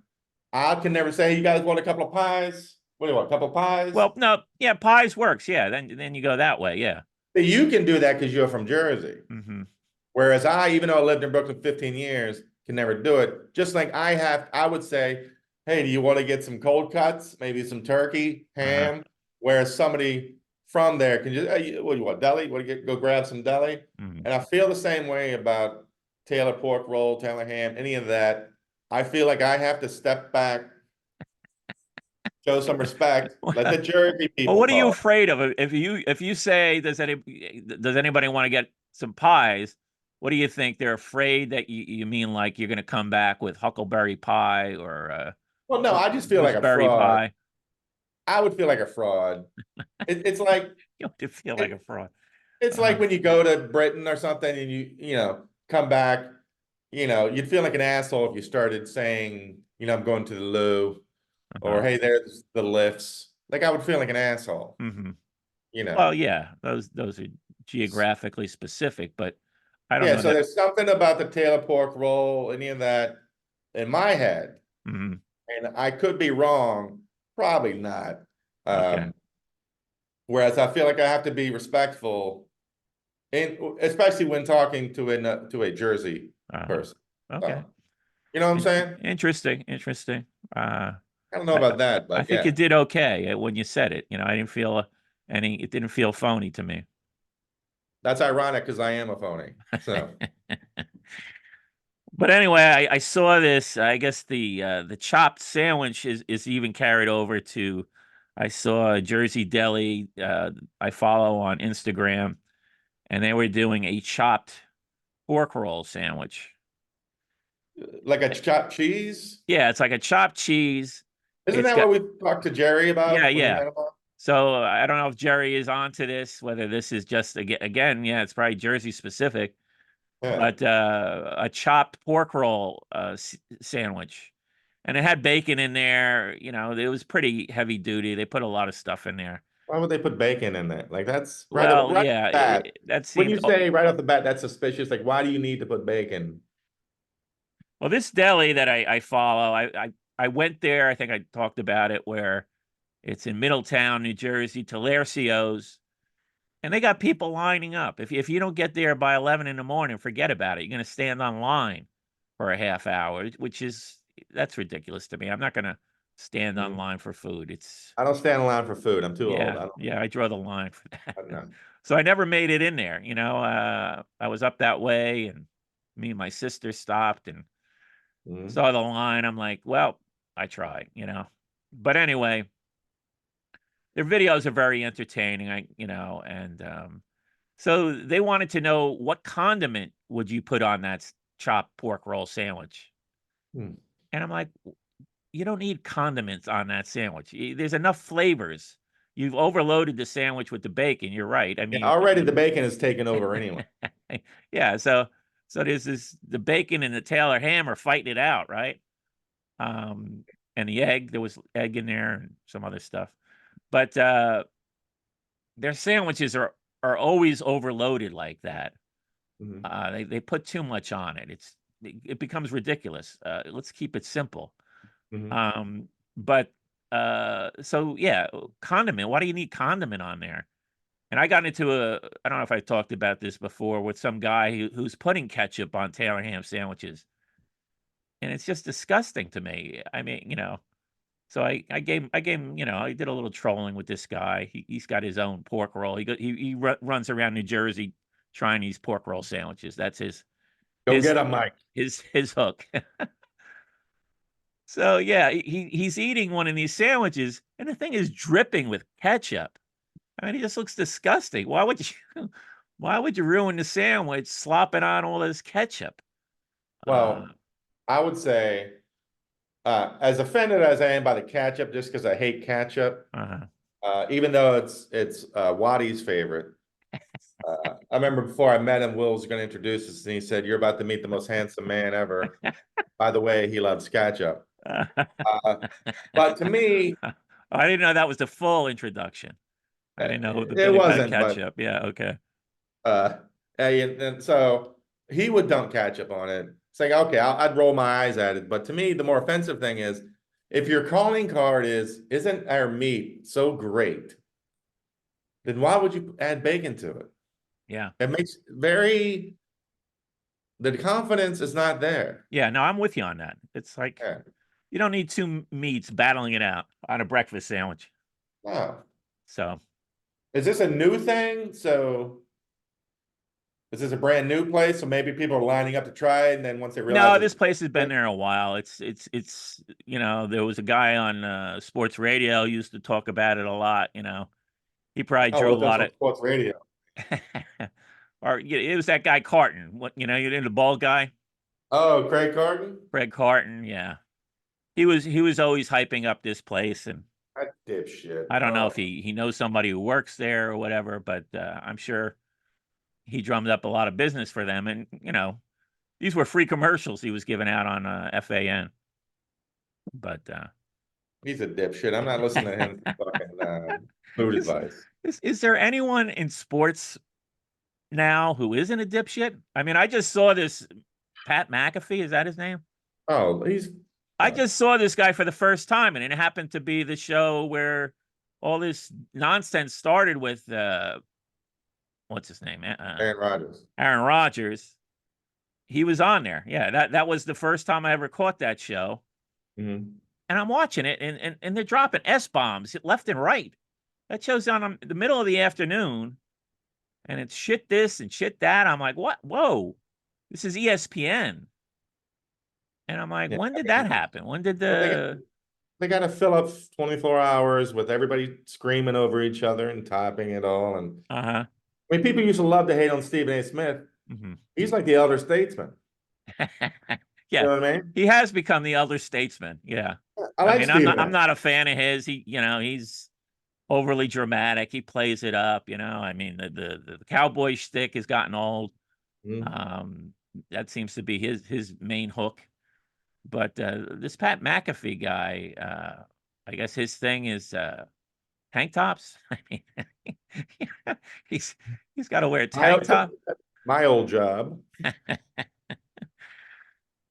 I can never say, hey, you guys want a couple of pies? What do you want? A couple of pies? Well, no, yeah, pies works. Yeah, then you go that way. Yeah. You can do that because you're from Jersey. Hmm. Whereas I, even though I lived in Brooklyn 15 years, can never do it. Just like I would say, hey, do you want to get some cold cuts? Maybe some turkey, Uh-huh. ham? Whereas somebody from there can just, hey, what do you want, deli? Want to go grab some deli? Hmm. And I feel the same way about Taylor pork roll, Taylor ham, any of that. I feel like I have to step back, show some respect, let the Jersey Well, people what are you talk. afraid of? If you say does anybody want to get some pies? What do you think? They're afraid that you mean like you're going to come back with huckleberry pie or Well, no, I just feel like a gooseberry fraud. pie? I would feel like a fraud. It's like You don't feel like a it, fraud. it's Uh, like when you go to Britain or something and you come back, you'd feel like an asshole if you started saying, I'm going to the loo, or uh hey, there's the lifts. Like I would feel like an asshole, hmm you know. Well, yeah, those are geographically specific, but I don't Yeah, know so that. there's something about the Taylor pork roll, any of that in my head, Mhm. and I could be wrong, probably not. Okay. Whereas I feel like I have to be respectful, especially when talking to a Jersey Uh-huh. person. Okay. So, you know what I'm saying? Interesting. Interesting. I don't know I, about that, I but think you yeah, did okay when you said it. I didn't feel it didn't feel phony to me. that's ironic because I am a phony. So But anyway, I saw this. I guess the chopped sandwich is even carried over to. I saw Jersey Deli. I follow on Instagram, and they were doing a chopped pork roll sandwich. like a chopped cheese. Yeah, it's like a chopped cheese. Isn't It's that got what we talked to Jerry yeah, about when we yeah. met him on? So I don't know if Jerry is onto this, whether this is just again, yeah, it's probably Jersey specific, Yeah. but a chopped pork roll sandwich, and it had bacon in there. It was pretty heavy duty. They put a lot of stuff in there. Why would they put bacon in that? Like that's Well, right off yeah, the bat. that When seemed. you say right off the bat, that's suspicious. Like, why do you need to put bacon? Well, this deli that I follow, I went there. I think I talked about it where it's in Middletown, New Jersey, Talercio's. And they got people lining up. If you don't get there by 11 in the morning, forget about it. You're going to stand online for a half hour, that's ridiculous to me. I'm not going to stand Mhm. online for food. It's I don't stand in line for food. I'm too old. yeah, yeah. I draw the line for that. I don't know. So I never made it in there. I was up that way, and me and my sister stopped and Mhm. saw the line. I'm like, well, I tried. But anyway, their videos are very entertaining. And so they wanted to know what condiment would you put on that chopped pork roll sandwich? Hmm. And I'm like, you don't need condiments on that sandwich. There's enough flavors. You've overloaded the sandwich with the bacon. You're right. I Yeah, mean, already the bacon is taken over anyway. yeah. So there's the bacon and the Taylor ham are fighting it out, right? Um, and the egg, there was egg in there and some other stuff, but their sandwiches are always overloaded like that. Mhm. They put too much on it. It becomes ridiculous. Let's keep it simple. Mhm. But so yeah, condiment. Why do you need condiment on there? And I got into I don't know if I talked about this before with some guy who's putting ketchup on Taylor ham sandwiches, and it's just disgusting to me. I mean, so I gave him, I did a little trolling with this guy. He's got his own pork roll. He runs around New Jersey trying these pork roll sandwiches. That's Go his get him, Mike. his hook. So yeah, he's eating one of these sandwiches, and the thing is dripping with ketchup. I mean, he just looks disgusting. Why would you why would you ruin the sandwich slopping on all this ketchup? Uh, Well, I would say, as offended as I am by the ketchup, just because I hate ketchup, uh even though it's Waddy's favorite. I remember before I met him, Will was going to introduce us, and he said, "You're about to meet the most handsome man ever." By the way, he loves ketchup. Uh, but to me, I didn't know that was the full introduction. I didn't know the it bit about wasn't. But ketchup. Yeah, okay. and so he would dump ketchup on it, saying, "Okay, I'd roll my eyes at it." But to me, the more offensive thing is, if your calling card isn't our meat so great, then why would you add bacon to it? Yeah. It makes the confidence is not there. Yeah, no, I'm with you on that. It's like Yeah. you don't need two meats battling it out on a breakfast sandwich. No. So, Is this a new thing? So is this a brand new place? So maybe people are lining up to try it, and then once they realize no, it's this place has been there a while. It's there was a guy on sports radio used to talk about it a lot. He probably oh, drew a look, that's lot on of sports radio. or it was that guy Carton. You know the bald guy, Oh, Craig Carton? Fred Carton. Yeah, he was always hyping up this place, and That dipshit. I don't know if Oh, he knows somebody who works there or whatever, but I'm sure he drummed up a lot of business for them. And these were free commercials he was giving out on FAN. But he's a dipshit. I'm not listening to him for fucking food is, advice. is there anyone in sports now who isn't a dipshit? I mean, I just saw this Pat McAfee. Is that his name? Oh, he's I just saw this guy for the first time, and it happened to be the show where all this nonsense started with what's his name? Aaron Rodgers. Aaron Rodgers. He was on there. Yeah, that was the first time I ever caught that show. Mhm. And I'm watching it, and they're dropping S-bombs left and right. That show's on in the middle of the afternoon, and it's shit this and shit that. I'm like, what? Whoa, this is ESPN. And I'm like, Yeah, when I did that mean, happen? When did well, they got to fill up 24 hours with everybody screaming over each other and typing it all. And uh-huh. I mean, people used to love to hate on Stephen A. Smith. Hmm. He's like the elder statesman. You Yeah, know what I mean? he has become the elder statesman. Yeah. I I like mean, I'm Stephen not I'm A. not a fan of his. He's overly dramatic. He plays it up, I mean, the cowboy shtick has gotten old. Mhm. That seems to be his main hook. But this Pat McAfee guy, I guess his thing is tank tops. I mean, he's he's got to wear a My, tank top. my old job.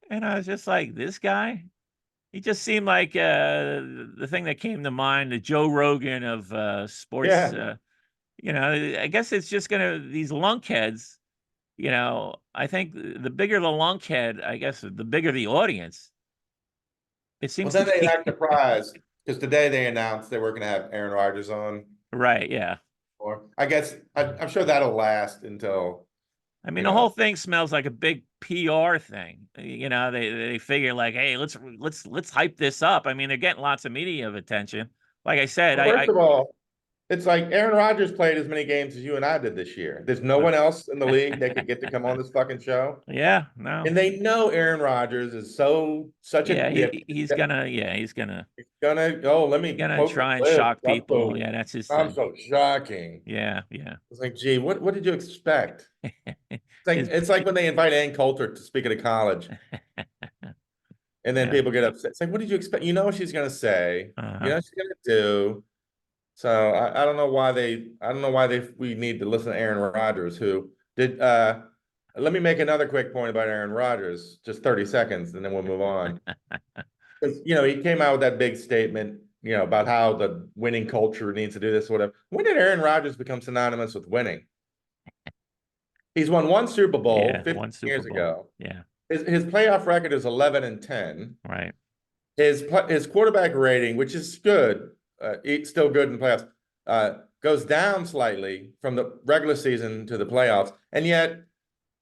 And I was just like, this guy, he just seemed like the thing that came to mind, the Joe Rogan of sports. Yeah. I guess it's just these lunkheads. I think the bigger the lunkhead, I guess the bigger the audience. It Well, seems to then they be. act surprised because today they announced they were going to have Aaron Rodgers on. Right. Yeah. Or I guess I'm sure that'll last until I mean, you the whole know. thing smells like a big PR thing. They figure like, hey, let's hype this up. I mean, they're getting lots of media attention. Like I said, Well, first of all, it's like Aaron Rodgers played as many games as you and I did this year. There's no one else in the league that could get to come on this fucking show. yeah, no, And they know Aaron Rodgers is such a yeah, gift. he's gonna He's gonna let me quote the try and clip. shock people. Yeah, that's his I'm thing. so shocking. Yeah, yeah. It's like, gee, what did you expect? His, It's like when they invite Ann Coulter to speak at a college, and then yeah, people get upset. It's like, what did you expect? You know what she's gonna say. You uh, know what she's gonna do. So I don't know why we need to listen to Aaron Rodgers, who did let me make another quick point about Aaron Rodgers, just 30 seconds, and then we'll move on. Because he came out with that big statement, about how the winning culture needs to do this, whatever. When did Aaron Rodgers become synonymous with winning? He's won one Super Bowl yeah, 15 one Super years Bowl. ago. Yeah, His playoff record is 11-10. right. His quarterback rating, which is good, it's still good in playoffs, goes down slightly from the regular season to the playoffs, and yet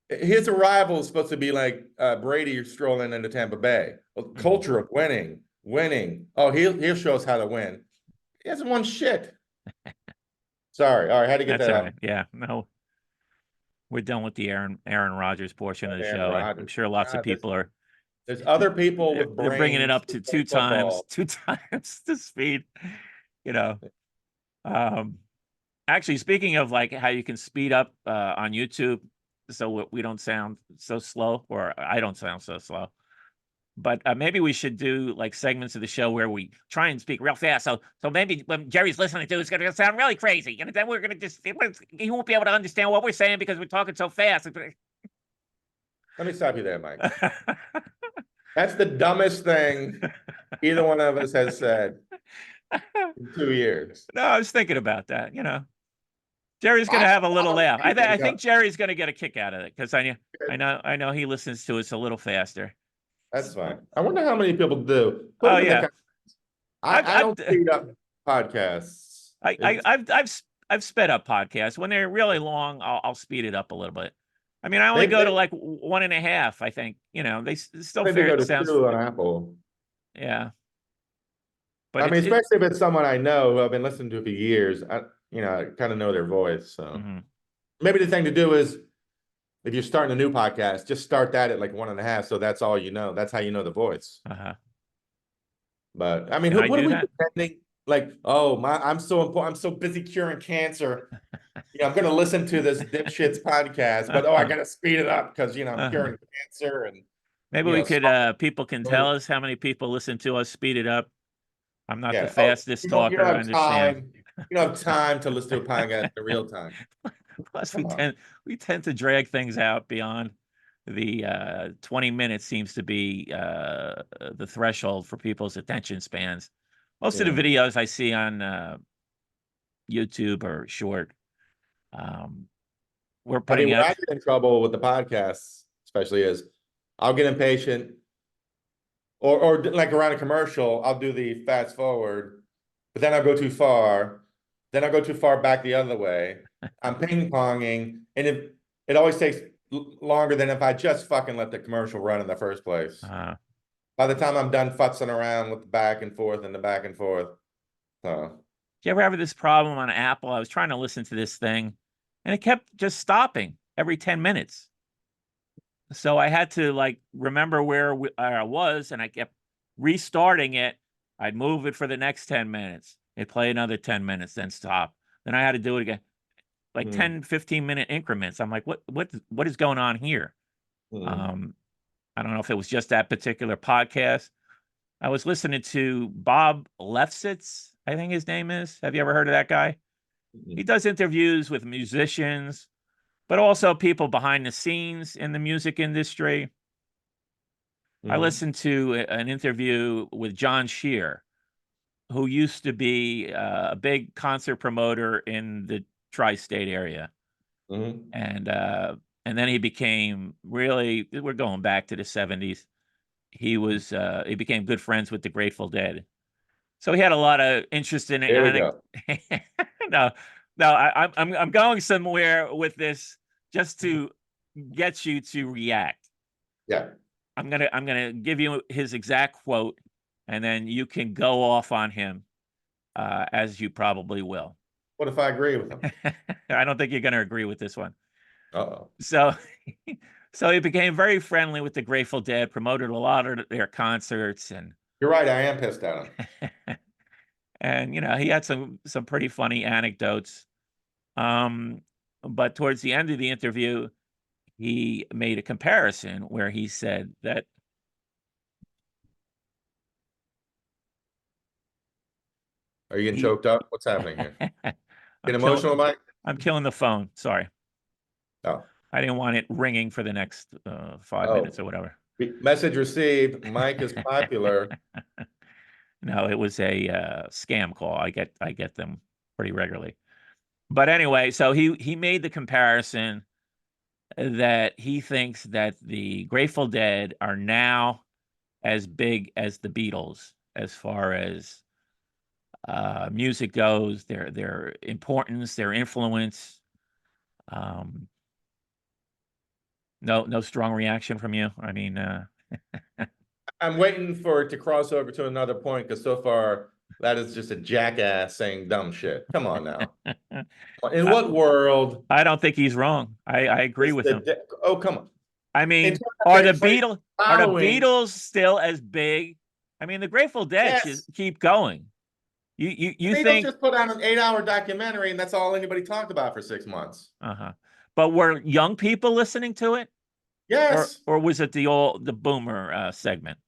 his arrival is supposed to be like Brady strolling into Tampa Bay. Culture of winning. Oh, he'll show us how to win. He hasn't won shit. Sorry, all right, had to get That's that all out. right. Yeah, no, we're done with the Aaron Rodgers portion of the Aaron show. I'm Rodgers. sure lots of God, people are. there's other people with They're bringing it brains up who to play football. two times the speed. You know, um, actually, speaking of like how you can speed up on YouTube, so we don't sound so slow, or I don't sound so slow. But maybe we should do like segments of the show where we try and speak real fast. So maybe when Jerry's listening to it, it's going to sound really crazy, and then we're going to he won't be able to understand what we're saying because we're talking so fast. Let me stop you there, Mike. That's the dumbest thing either one of us has said in 2 years. No, I was thinking about that. Jerry's going to have a little laugh. I think Jerry's going to get a kick out of it because I know he listens to us a little faster. That's fine. I wonder how many people do. Put Oh them in the yeah, comments. I don't speed up podcasts. I've sped up podcasts when they're really long. I'll speed it up a little bit. I mean, I only They- go to they- like 1.5. I think they still Maybe fair. go It to sounds 2 on Apple. yeah, but I mean, especially if it's someone I know who I've been listening to for years. I kind of know their voice. So mhm. maybe the thing to do is, if you're starting a new podcast, just start that at like 1.5. So that's all you know. That's how you know the voice. Uh-huh. But I mean, Can I what do are we that? pretending? Like, oh I'm so important. I'm so busy curing cancer. I'm going to listen to this dipshit's podcast, but I got to speed it up because I'm curing cancer and Maybe we could. People can tell us how many people listen to us. Speed it up. I'm not the fastest talker. I understand. You don't have time to listen to a podcast in real time. Plus, we tend to drag things out beyond the 20 minutes seems to be the threshold for people's attention spans. Most of the videos I see on YouTube or short. We're I putting mean, where out. I get in trouble with the podcasts, especially, is I'll get impatient, or like around a commercial, I'll do the fast forward, but then I'll go too far. Then I'll go too far back the other way. I'm ping ponging, and it always takes longer than if I just fucking let the commercial run in the first place. By the time I'm done futzing around with the back and forth and the back and forth. So, Do you ever have this problem on Apple? I was trying to listen to this thing, and it kept just stopping every 10 minutes. So I had to like remember where I was, and I kept restarting it. I'd move it for the next 10 minutes. It'd play another 10 minutes, then stop. Then I had to do it again, like 10, 15-minute increments. I'm like, what is going on here? I don't know if it was just that particular podcast. I was listening to Bob Lefsetz, I think his name is. Have you ever heard of that guy? He does interviews with musicians, but also people behind the scenes in the music industry. I listened to an interview with John Shear, who used to be a big concert promoter in the tri-state area. And then he became really, we're going back to the 70s. He became good friends with the Grateful Dead. So he had a lot of interest in it. there we go. No, I'm going somewhere with this just to get you to react. Yeah. I'm gonna give you his exact quote, and then you can go off on him, as you probably will. What if I agree with him? I don't think you're gonna agree with this one. Uh-oh. So, so he became very friendly with the Grateful Dead, promoted a lot of their concerts, and You're right, I am pissed at him. and he had some pretty funny anecdotes. But towards the end of the interview, he made a comparison where he said that Are you getting choked up? What's happening here? Get emotional, Mike? I'm killing the phone. Sorry. Oh. I didn't want it ringing for the next 5 minutes or whatever. Message received. Mike is popular. No, it was a scam call. I get them pretty regularly. But anyway, so he made the comparison that he thinks that the Grateful Dead are now as big as the Beatles as far as music goes, their importance, their influence. No strong reaction from you. I mean, I'm waiting for it to cross over to another point, because so far that is just a jackass saying dumb shit. Come on now. In what world? I don't think he's wrong. I agree with him. Oh, come on. I mean, are the Beatles still as big? I mean, the Grateful Dead just keep going. You think just put out an 8-hour documentary, and that's all anybody talked about for 6 months. But were young people listening to it? Yes. Or was it the boomer segment?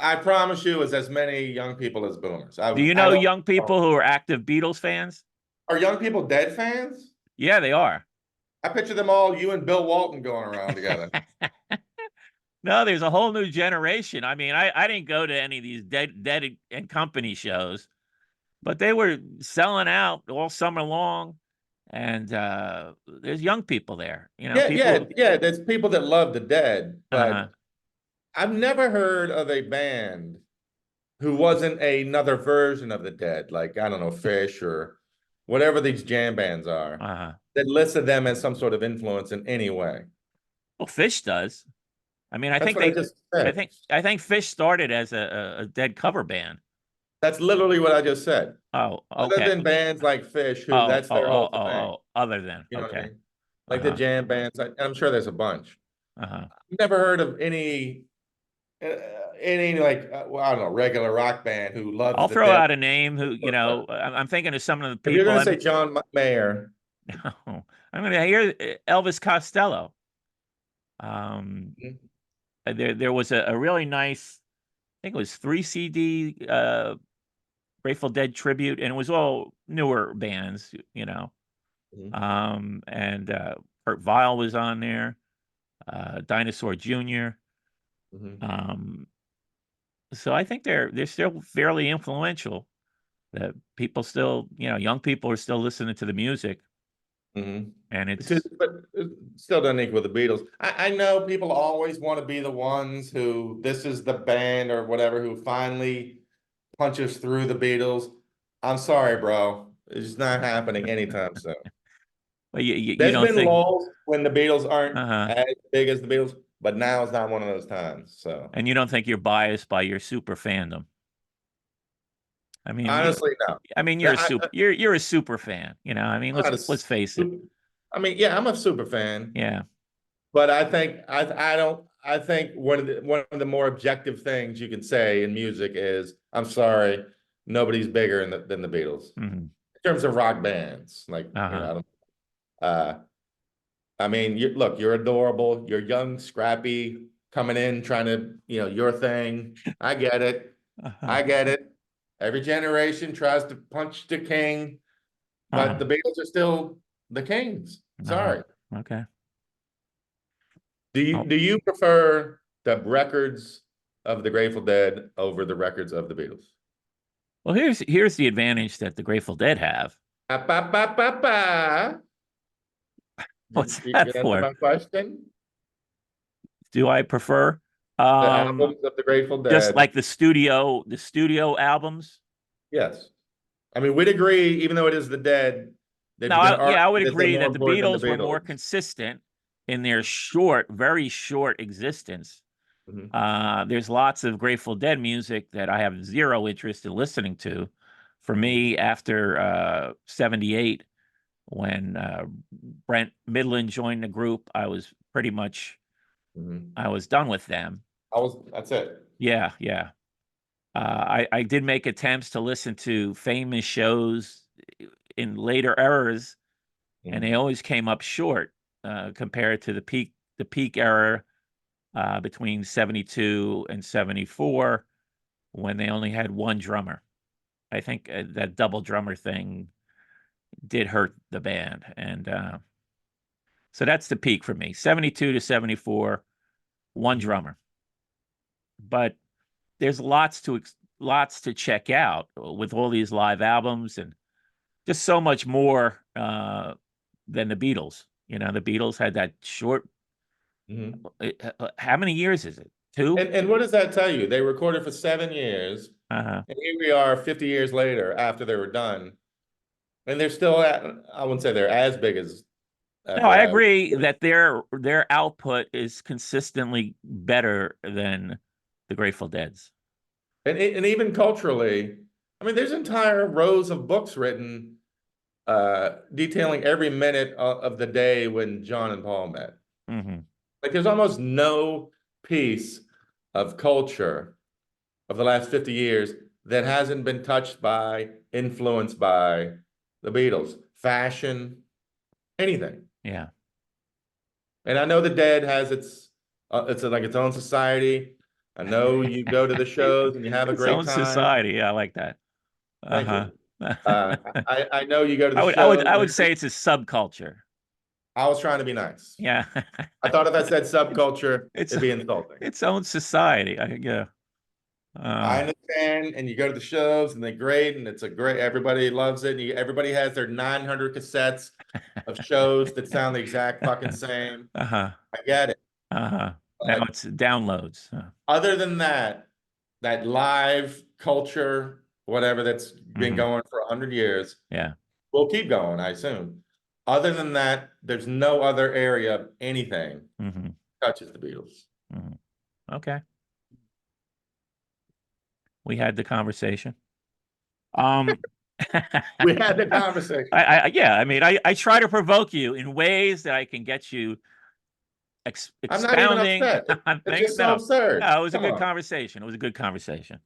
I promise you, it's as many young people as boomers. Do you know young people who are active Beatles fans? Are young people Dead fans? Yeah, they are. I picture them all, you and Bill Walton, going around together. No, there's a whole new generation. I mean, I didn't go to any of these Dead and Company shows, but they were selling out all summer long. And there's young people there. There's people that love the Dead, but I've never heard of a band who wasn't another version of the Dead, like, I don't know, Fish or whatever these jam bands are, that listed them as some sort of influence in any way. Well, Fish does. I mean, I think Fish started as a Dead cover band. That's literally what I just said. Oh, okay. Other than bands like Fish, who that's their whole thing. Other than, you know okay. What I mean? Like the jam bands, I'm sure there's a bunch. I've never heard of any like, well, I don't know, regular rock band who loves. I'll throw out a name who, I'm thinking of some of the people. If you're going to say John Mayer. No, I'm going to hear Elvis Costello. There was a really nice, I think it was 3 CD Grateful Dead tribute, and it was all newer bands, and Kurt Vile was on there, Dinosaur Jr. So I think they're still fairly influential. The people still, young people are still listening to the music, Mhm. and But it still doesn't equal the Beatles. I know people always want to be the ones who, this is the band or whatever, who finally punches through the Beatles. I'm sorry, bro. It's not happening anytime soon. well, you There's don't been think, lulls when the Beatles aren't uh-huh, as big as the Beatles, but now is not one of those times. So and you don't think you're biased by your super fandom. I mean, honestly, no. you're Now, a super, you're a super fan. I mean, I'm not let's face it. I mean, yeah, I'm a super fan. Yeah. But I think I don't I think one of the more objective things you can say in music is, I'm sorry, nobody's bigger than the Beatles Hmm. in terms of rock bands. Like, Uh-huh. I don't I mean, look, you're adorable, you're young, scrappy, coming in, trying to, your thing. I get it. Uh-huh. I get it. Every generation tries to punch the king, but Uh-huh. the Beatles are still the kings. Uh-huh. Sorry. Okay. Do you Oh, do you prefer the records of the Grateful Dead over the records of the Beatles? well, here's the advantage that the Grateful Dead have. Ah, ba, ba, ba, ba. What's You that can answer for? my question. Do I prefer The um albums of the Grateful just Dead. like the studio albums? Yes. I mean, we'd agree, even though it is the Dead, that No, you can I argue would that they're agree more that the important than the Beatles were more Beatles. consistent in their short, very short existence. Mhm. There's lots of Grateful Dead music that I have zero interest in listening to. For Mhm. me, after 78, when Brent Midland joined the group, I was pretty much Mhm. I was done with them. That's it. Yeah, yeah. I did make attempts to listen to famous shows in later eras, and they Mhm. always came up short compared to the peak era between 72 and 74, when they only had one drummer. I think that double drummer thing did hurt the band, and so that's the peak for me. 72 to 74, one Mhm. drummer. But there's lots to check out with all these live albums, and just so much more than the Beatles. The Beatles had that short. Mhm. How many years is it? Two. And what does that tell you? They recorded for 7 years, Uh-huh. and here we are 50 years later after they were done. And they're still I wouldn't say they're as big as No, I uh agree that their output is consistently better than the Grateful Dead's. and even culturally, I mean, there's entire rows of books written detailing every minute of the day when John and Paul met. Hmm. Like, there's almost no piece of culture of the last 50 years that hasn't been touched by, influenced by the Beatles. Fashion, anything. Yeah. And I know the Dead has it's like its own society. I know you go to the shows and you have a Its great own time. society. Yeah, I like that. Thank Uh-huh. you. I know you go to the I shows. would say it's a subculture. I was trying to be nice. Yeah. I thought if I said subculture, It's it'd be insulting. its own society. Yeah. I Uh, understand, and you go to the shows and they're great, and it's a great. Everybody loves it. And everybody has their 900 cassettes of shows that sound the exact fucking same. uh-huh. I get it, Uh-huh. Now but it's downloads. other than that, that live culture, whatever that's been Mhm. going for 100 years, Yeah. will keep going, I assume. Other than that, there's no other area of anything Hmm. touches the Beatles. Hmm. Okay. We had the conversation. Um, We had the conversation. yeah, I mean, I try to provoke you in ways that I can get you I'm not even expounding upset. on It's things. just so No, absurd. no, it was a Come good on. conversation. It was a good conversation.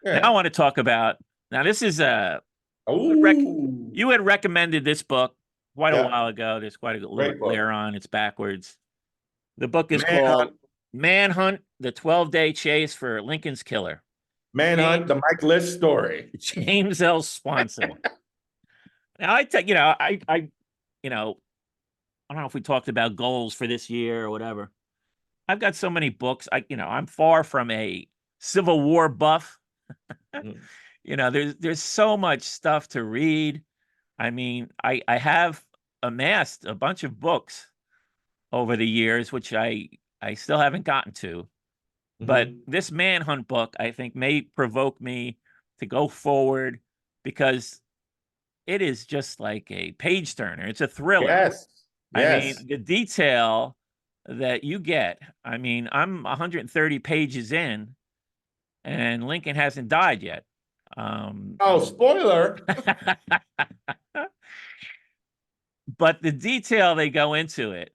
Now I Yeah. want to talk about. Now this is Ooh. you had recommended this book quite a Yeah. while ago. There's quite a little Great bit book. later on. It's backwards. The book is called Manhunt. Manhunt: The 12-Day Chase for Lincoln's Killer. Manhunt, James the Mike Lish story. James L. Swanson. Now I take you know I don't know if we talked about goals for this year or whatever. I've got so many books. I'm far from a Civil War buff. Mhm. You know, there's so much stuff to read. I mean, I have amassed a bunch of books over the years, which I still haven't gotten to. But Mhm. this Manhunt book, I think, may provoke me to go forward because it is just like a page turner. It's a thriller. Yes, I yes. mean, the detail that you get. I mean, I'm 130 pages in, and Lincoln hasn't died yet. Oh, spoiler. But the detail they go into it,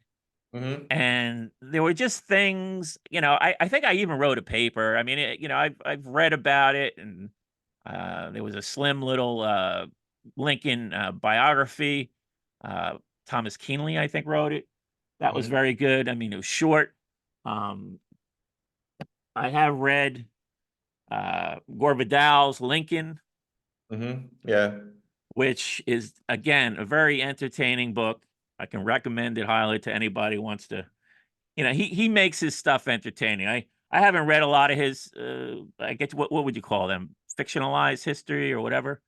Mhm, and there were just things, I think I even wrote a paper. I mean, I've read about it, and there was a slim little Lincoln biography. Uh, Thomas Keenly, I think, wrote it. That was mhm, very good. I mean, it was short. Um, I have read Gore Vidal's Lincoln, mhm. Yeah. which is again a very entertaining book. I can recommend it highly to anybody who wants to. He makes his stuff entertaining. I haven't read a lot of his. I guess what would you call them? Fictionalized history or whatever.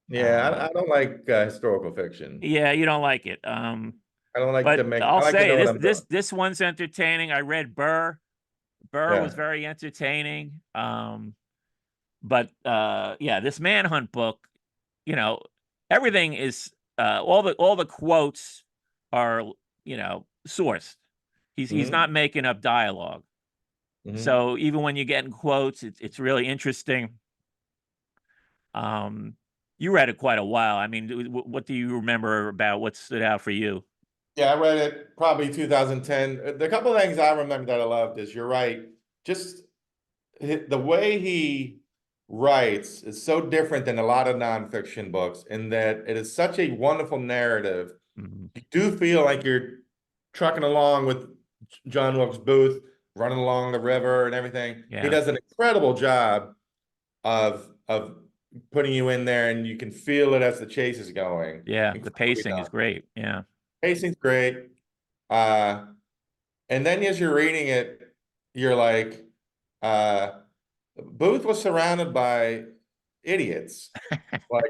Yeah, Um, I don't like historical fiction. yeah, you don't like it. I don't like to But make. I I'll like to say know what this I'm this doing. this one's entertaining. I read Burr. Burr was Yeah. very entertaining. But yeah, this Manhunt book, you know, everything is all the quotes are sourced. He's Mhm, not making up dialogue. mhm. So even when you're getting quotes, it's really interesting. Um, you read it quite a while. I mean, what do you remember about what stood out for you? Yeah, I read it probably 2010. The couple of things I remember that I loved is you're right. Just the way he writes is so different than a lot of nonfiction books in that it is such a wonderful narrative. Mhm. You do feel like you're trucking along with John Wilkes Booth, running along the river and everything. He Yeah, does an incredible job of putting you in there, and you can feel it as the chase is going. yeah. The Incredibly pacing is done. great. Yeah, Pacing's great. Uh, and then as you're reading it, you're like, uh, Booth was surrounded by idiots. Like,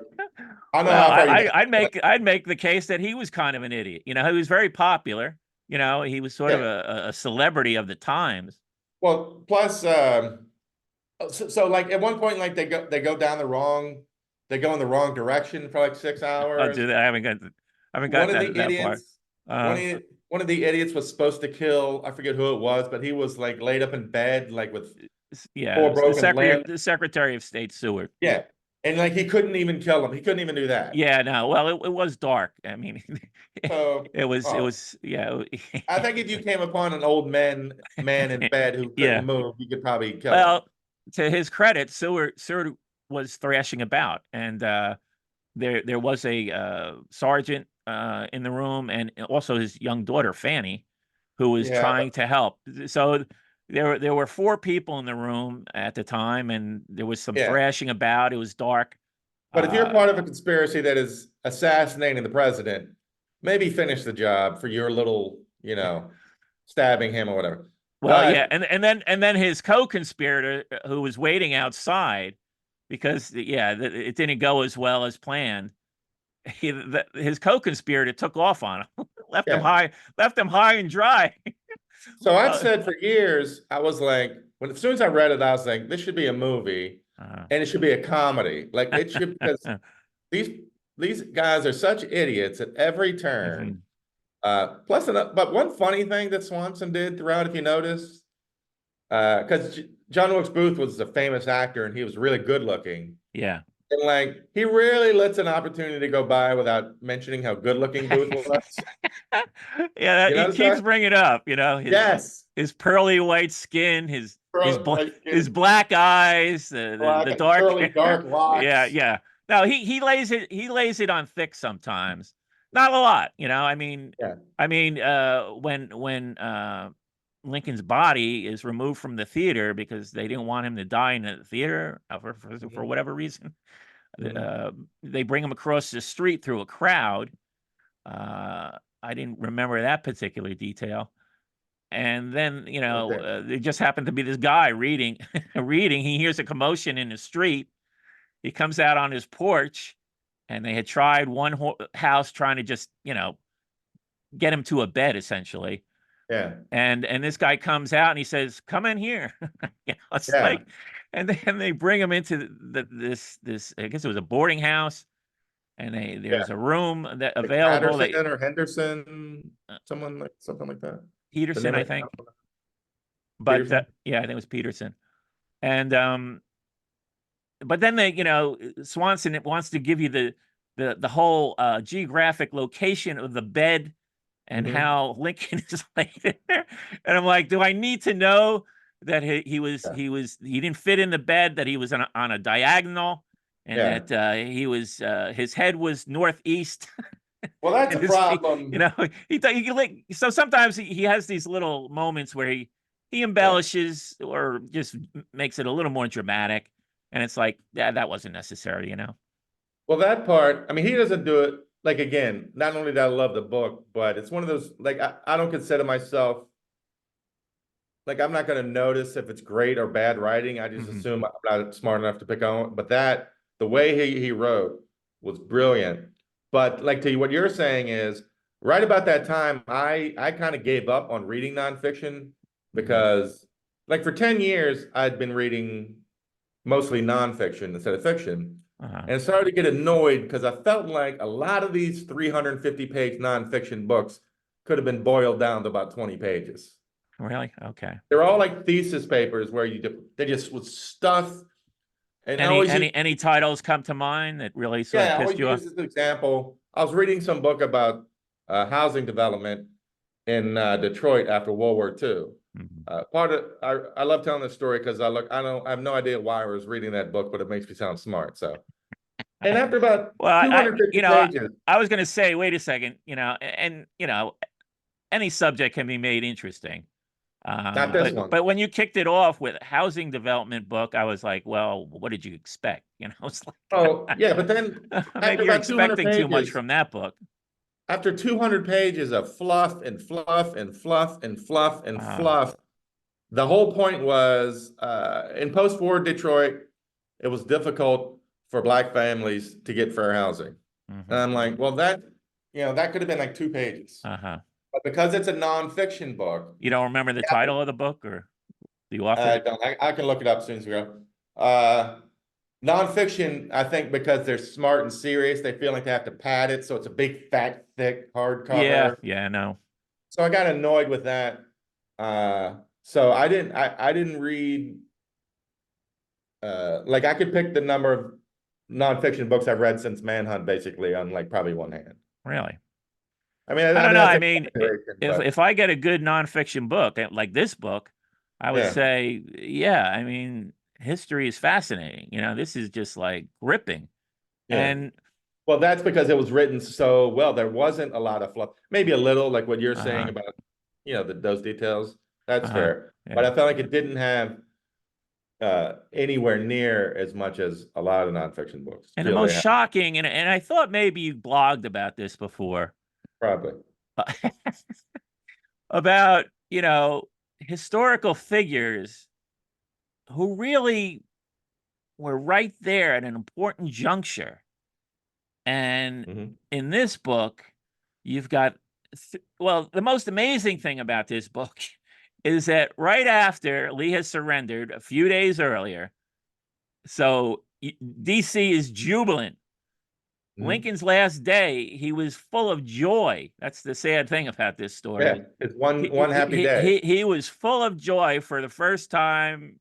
I don't know well, how far you got. I'd make the case that he was kind of an idiot. He was very popular. He was sort of Yeah. a celebrity of the times. Well, plus, so like at one point, like they go in the wrong direction for like six I'll hours. do that. I haven't One got of the that far. idiots, Uh, one of the idiots was supposed to kill, I forget who it was, but he was like laid up in bed, like with yeah, four it was the broken secretary, limbs. the Secretary of State Seward. Yeah. And like he couldn't even kill him. He couldn't even do that. Yeah, no, well, it was dark. I mean, So, oh, yeah, I think if you came upon an old man in bed who couldn't yeah. move, you could probably kill him. Well, to his credit, Seward was thrashing about, and there was a sergeant in the room, and also his young daughter Fanny, who was Yeah, trying to help. So there were four people in the room at the time, and there was some yeah. thrashing about. It was dark. But if you're Uh, part of a conspiracy that is assassinating the president, maybe finish the job for your little, stabbing him or whatever. well, yeah, But and then his co-conspirator who was waiting outside because it didn't go as well as planned. His co-conspirator took off on him, yeah. left him high and dry. So I've Uh, said for years, I was like, as soon as I read it, I was like, this should be a movie uh, and it should be a comedy. Like it should because these these guys are such idiots at every turn. mhm. But one funny thing that Swanson did throughout, if you notice, because John Wilkes Booth was a famous actor and he was really good looking. Yeah. And like he really lets an opportunity go by without mentioning how good looking Booth was. Yeah, You he notice keeps that? bringing it up, Yes. his pearly white skin, Like his black eyes, black the and dark curly hair. dark Yeah, locks. yeah. No, he lays it on thick sometimes. Not a lot, I mean, Yeah. when Lincoln's body is removed from the theater because they didn't want him to die in the theater for Mhm. whatever reason, Mhm. they bring him across the street through a crowd. I didn't remember that particular detail. And then, Okay. there just happened to be this guy reading, reading. He hears a commotion in the street, he comes out on his porch, and they had tried one house trying to just, you know, get him to a bed essentially. Yeah. And this guy comes out and he says, "Come in here." You know, it's Yeah. like, and then they bring him into this, I guess it was a boarding house, and there's a room that Like available. Patterson or Henderson, something like that. The Peterson, name I of the think. house? But Peterson? yeah, I think it was Peterson. And but then they, you know, Swanson wants to give you the whole geographic location of the bed and Mhm. how Lincoln is laid in there. And I'm like, do I need to know that Yeah. he didn't fit in the bed, that he was on a diagonal, and Yeah. that he was his head was northeast. Well, that's a And his feet, you problem. know, he like, so sometimes he has these little moments where he Yeah. embellishes or just makes it a little more dramatic, and it's like, yeah, that wasn't necessary, you know. Well, that part, I mean, he doesn't do it. Like, again, not only did I love the book, but it's one of those, like, I don't consider myself, like, I'm not going to notice if it's great or bad writing. I just Mhm. assume I'm not smart enough to pick on it. But the way he wrote was brilliant. But like to what you're saying is, right about that time, I kind of gave up on reading nonfiction Mhm. because, like, for 10 years, I'd been reading mostly nonfiction instead of fiction. Uh-huh. And started to get annoyed because I felt like a lot of these 350-page nonfiction books could have been boiled down to about 20 pages. Really? Okay. They're all like thesis papers where they just was stuff. And I Any always use, any any titles come to mind that really sort of yeah, I pissed always you off? use this example. I was reading some book about housing development in Detroit after World War II. Mhm. I love telling this story because I have no idea why I was reading that book, but it makes me sound smart. So, and after about Well, 250 you know, pages, I was going to say, wait a second, you know, and you know, any subject can be made interesting. not this one. But when you kicked it off with a housing development book, I was like, well, what did you expect? You know, it's like, Oh, yeah, but then after maybe you're about 200 expecting too much pages, from that book. after 200 pages of fluff and fluff and fluff and fluff and Uh, fluff, the whole point was in post-war Detroit, it was difficult for Black families to get fair housing. And mhm. I'm like, well, that could have been like 2 pages. Uh-huh. But because it's a nonfiction book, You don't remember the title of the book or the author? I can look it up as soon as we go. Nonfiction, I think because they're smart and serious, they feel like they have to pad it. So it's a big, fat, thick Yeah, hardcover. yeah, no. So I got annoyed with that. So I didn't read, like I could pick the number of nonfiction books I've read since Manhunt basically on like probably one hand. Really. I mean, I don't know. that's I an mean, exaggeration, if but I get a good nonfiction book like this book, I would yeah, say, yeah, I mean, history is fascinating. You know, this is just like gripping. yeah. And Well, that's because it was written so well. There wasn't a lot of fluff, maybe a little, like what you're saying uh-huh, about, those details. That's uh-huh, fair. But yeah. I felt like it didn't have anywhere near as much as a lot of nonfiction books And the feel most they have. shocking, and I thought maybe you blogged about this before, Probably. about, you know, historical figures who really were right there at an important juncture. And Mhm. in this book, you've got, well, the most amazing thing about this book is that right after Lee has surrendered a few days earlier, so DC is jubilant. Mhm. Lincoln's last day, he was full of joy. That's the sad thing about this story. Yeah, it's one happy He, day. he was full of joy for the first time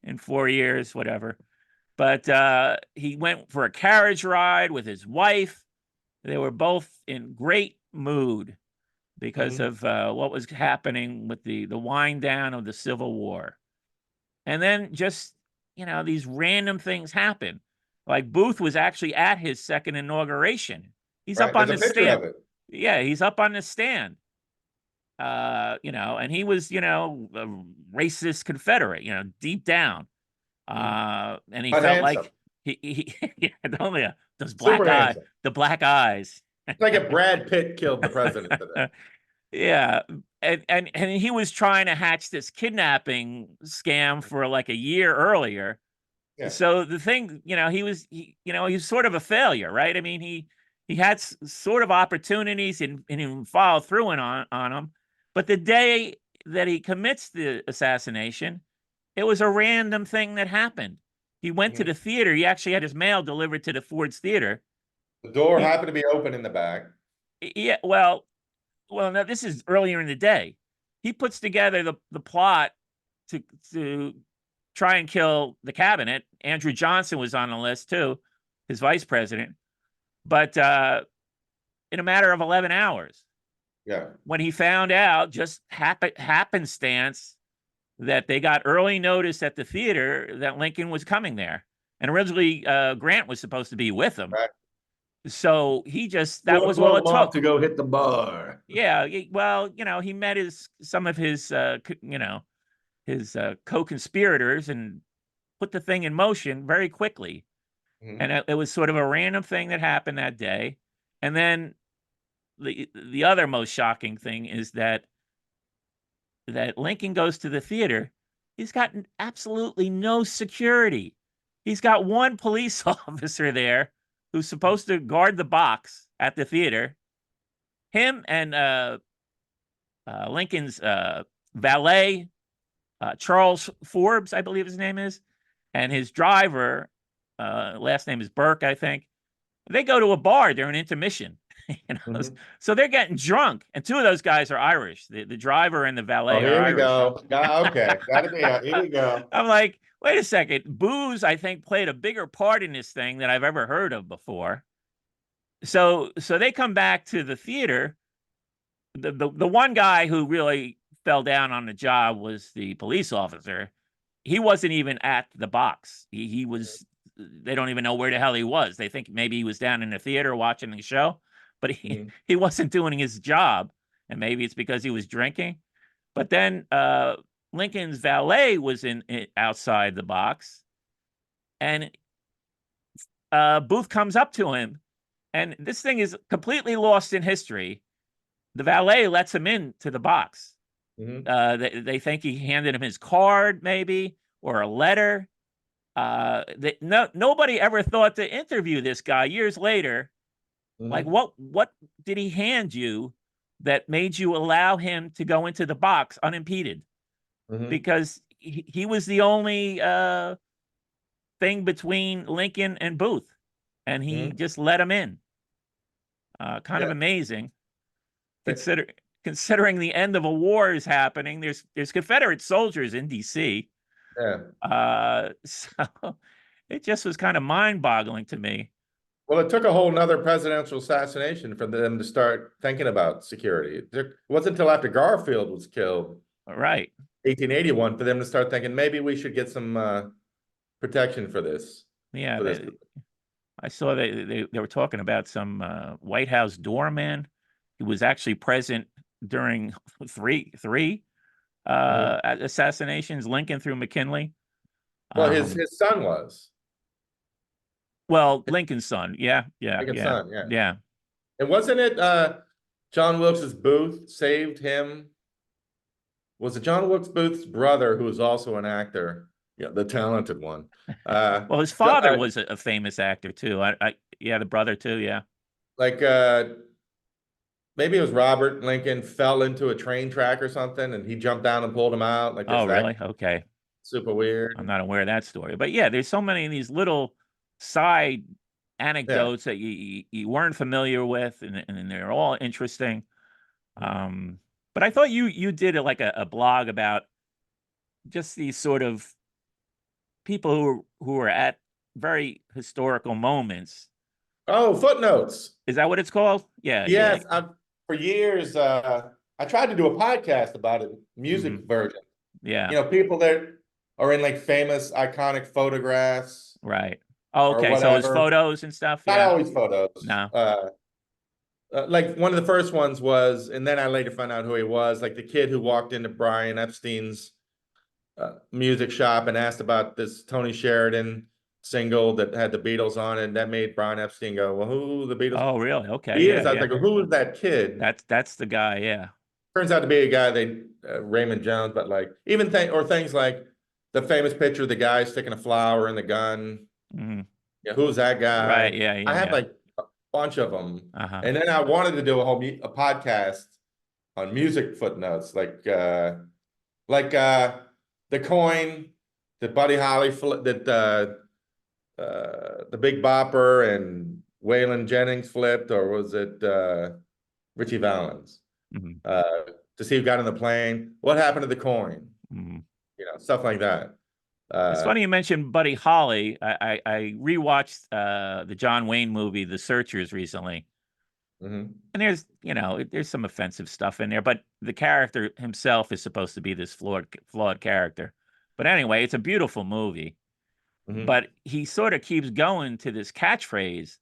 in 4 years, whatever. But he went for a carriage ride with his wife. They were both in great mood because Mhm. of what was happening with the wind down of the Civil War. And then just, you know, these random things happen. Like Booth was actually at his second inauguration. He's up Right. on There's a the picture stand. of it. Yeah, he's up on the stand. You know, and he was, you know, a racist Confederate, you know, deep down. Mhm. And he But felt handsome, like yeah, only those super black handsome. the black eyes. It's like if Brad Pitt killed the president today. Yeah, and he was trying to hatch this kidnapping scam for like a year earlier, Yeah. So the thing, he was sort of a failure, right? I mean, he had sort of opportunities and he followed through on them. But the day that he commits the assassination, it was a random thing that happened. He went to Mhm. the theater. He actually had his mail delivered to the Ford's Theater. The door He, happened to be open in the back. yeah, well, no, this is earlier in the day. He puts together the plot to to try and kill the cabinet. Andrew Johnson was on the list too, his vice president. But in a matter of 11 hours, Yeah. when he found out, just happenstance, that they got early notice at the theater that Lincoln was coming there, and originally Grant was supposed to be with him. Right. So that was all it off took. to go hit the bar. Yeah, well, he met some of his his co-conspirators and put the thing in motion very quickly. Mhm. And it was sort of a random thing that happened that day. And then the other most shocking thing is that Lincoln goes to the theater. He's got absolutely no security. He's got one police officer there who's supposed to guard the box at the theater. Him and Lincoln's valet, Charles Forbes, I believe his name is, and his driver, last name is Burke, I think. They go to a bar during intermission. Mhm. So they're getting drunk, and two of those guys are Irish. The driver and the Oh, valet are here we Irish. go. Okay, gotta be. Here we go. I'm like, wait a second. Booze, I think, played a bigger part in this thing than I've ever heard of before. So they come back to the theater. The one guy who really fell down on the job was the police officer. He wasn't even at the box. He was. They don't even know where the hell he was. They think maybe he was down in the theater watching the show, but Mhm. he wasn't doing his job. And maybe it's because he was drinking. But then Lincoln's valet was outside the box, and Booth comes up to him, and this thing is completely lost in history. The valet lets him into the box. Mhm. They think he handed him his card, maybe, or a letter. Nobody ever thought to interview this guy years later. Like, Mhm. what did he hand you that made you allow him to go into the box unimpeded? Mhm. Because he was the only thing between Lincoln and Booth, and he Mhm. just let him in. Kind of Yeah. amazing. Th- Consider considering the end of a war is happening. There's Confederate soldiers in D.C. Yeah. So it just was kind of mind-boggling to me. Well, it took a whole nother presidential assassination for them to start thinking about security. It wasn't until after Garfield was killed, Right. 1881, for them to start thinking maybe we should get some protection for this. Yeah. For this. I saw they were talking about some White House doorman who was actually present during three Mhm. assassinations, Lincoln through McKinley. Well, his Um, his son was well, Lincoln's son. Yeah, yeah, Lincoln's yeah, son, yeah. yeah. And wasn't it John Wilkes Booth saved him? Was it John Wilkes Booth's brother who was also an actor? Yeah, the talented one. Well, his father was a famous actor too. Yeah, the brother too. Yeah. Like maybe it was Robert Lincoln fell into a train track or something, and he jumped down and pulled him out. Like Oh, it's that really? Okay. super I'm weird. not aware of that story, but yeah, there's so many of these little side Yeah. anecdotes that you weren't familiar with, and they're all interesting. Um, but I thought you did like a blog about just these sort of people who are at very historical moments. Oh, footnotes. Is that what it's called? Yeah, yeah. Yes, I've for years I tried to do a podcast about it, music Mhm. version. Yeah, You know, people that are in like famous iconic photographs right. Oh, or okay. So his whatever. photos and stuff. Not Yeah. always photos. No. Like one of the first ones was, and then I later found out who he was, like the kid who walked into Brian Epstein's music shop and asked about this Tony Sheridan single that had the Beatles on it, and that made Brian Epstein go, "Well, who the Beatles?" Oh, really? Okay. He is. Yeah, I was yeah. like, "Who is that kid?" That's the guy. Yeah. Turns out to be a guy they Raymond Jones, but like even things like the famous picture of the guy sticking a flower in the gun. Mhm. Yeah, who's that guy? Right. Yeah. I Yeah. have Yeah. like a bunch of them, Uh-huh. and then I wanted to do a podcast on music footnotes, like the coin that Buddy Holly that the Big Bopper and Waylon Jennings flipped, or was it Richie Valens? Mhm. To see who got on the plane, what happened to the coin, Mhm. stuff like that. It's funny you mentioned Buddy Holly. I rewatched the John Wayne movie, The Searchers, recently. Mhm. And there's some offensive stuff in there, but the character himself is supposed to be this flawed character. But anyway, it's a beautiful movie. Mhm. But he sort of keeps going to this catchphrase,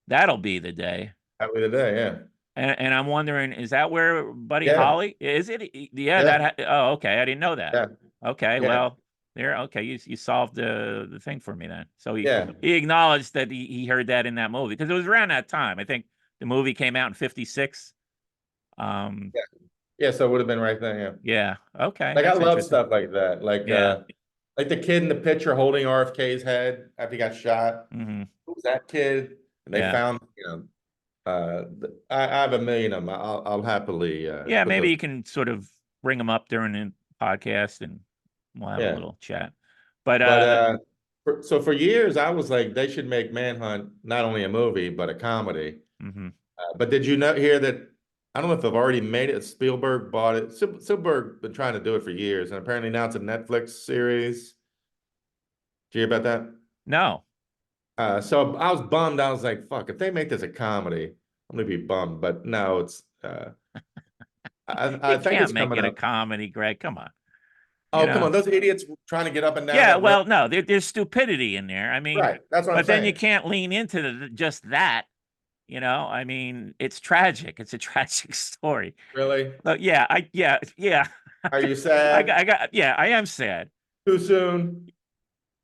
"That'll be the day." That was the day, yeah. And I'm wondering, is that where Buddy Yeah, Holly is it? Yeah, yeah, oh, okay. I didn't know that. yeah, Okay, yeah, well, okay, you solved the thing for me then. So yeah, he acknowledged that he heard that in that movie, because it was around that time. I think the movie came out in 56. yeah. Yeah, so it would have been right there, Yeah. Okay, yeah. Like I that's love interesting. stuff like that. Yeah. Like the kid in the picture holding RFK's head after he got shot. Hmm. Who's that kid? And they Yeah. found, I have a million of them. I'll happily Yeah, put maybe those. you can sort of bring them up during the podcast and we'll have a Yeah. little chat. But But so for years I was like, they should make Manhunt not only a movie but a comedy. mhm. But did you not hear that? I don't know if they've already made it. Spielberg bought it. Spielberg been trying to do it for years, and apparently now it's a Netflix series. Did you hear about that? No. So I was bummed. I was like, "Fuck! If they make this a comedy, I'm gonna be bummed." But no, it's. I You think can't it's make coming it a up. comedy, Greg. Come on. You Oh, come know. on! Those idiots trying to get up and down Yeah, that rail. well, no, there's stupidity in there. I mean, Right. That's what I'm but then you saying. can't lean into just that. I mean, it's tragic. It's a tragic story. Really? But yeah. Are you I sad? got, yeah, I am sad. Too soon?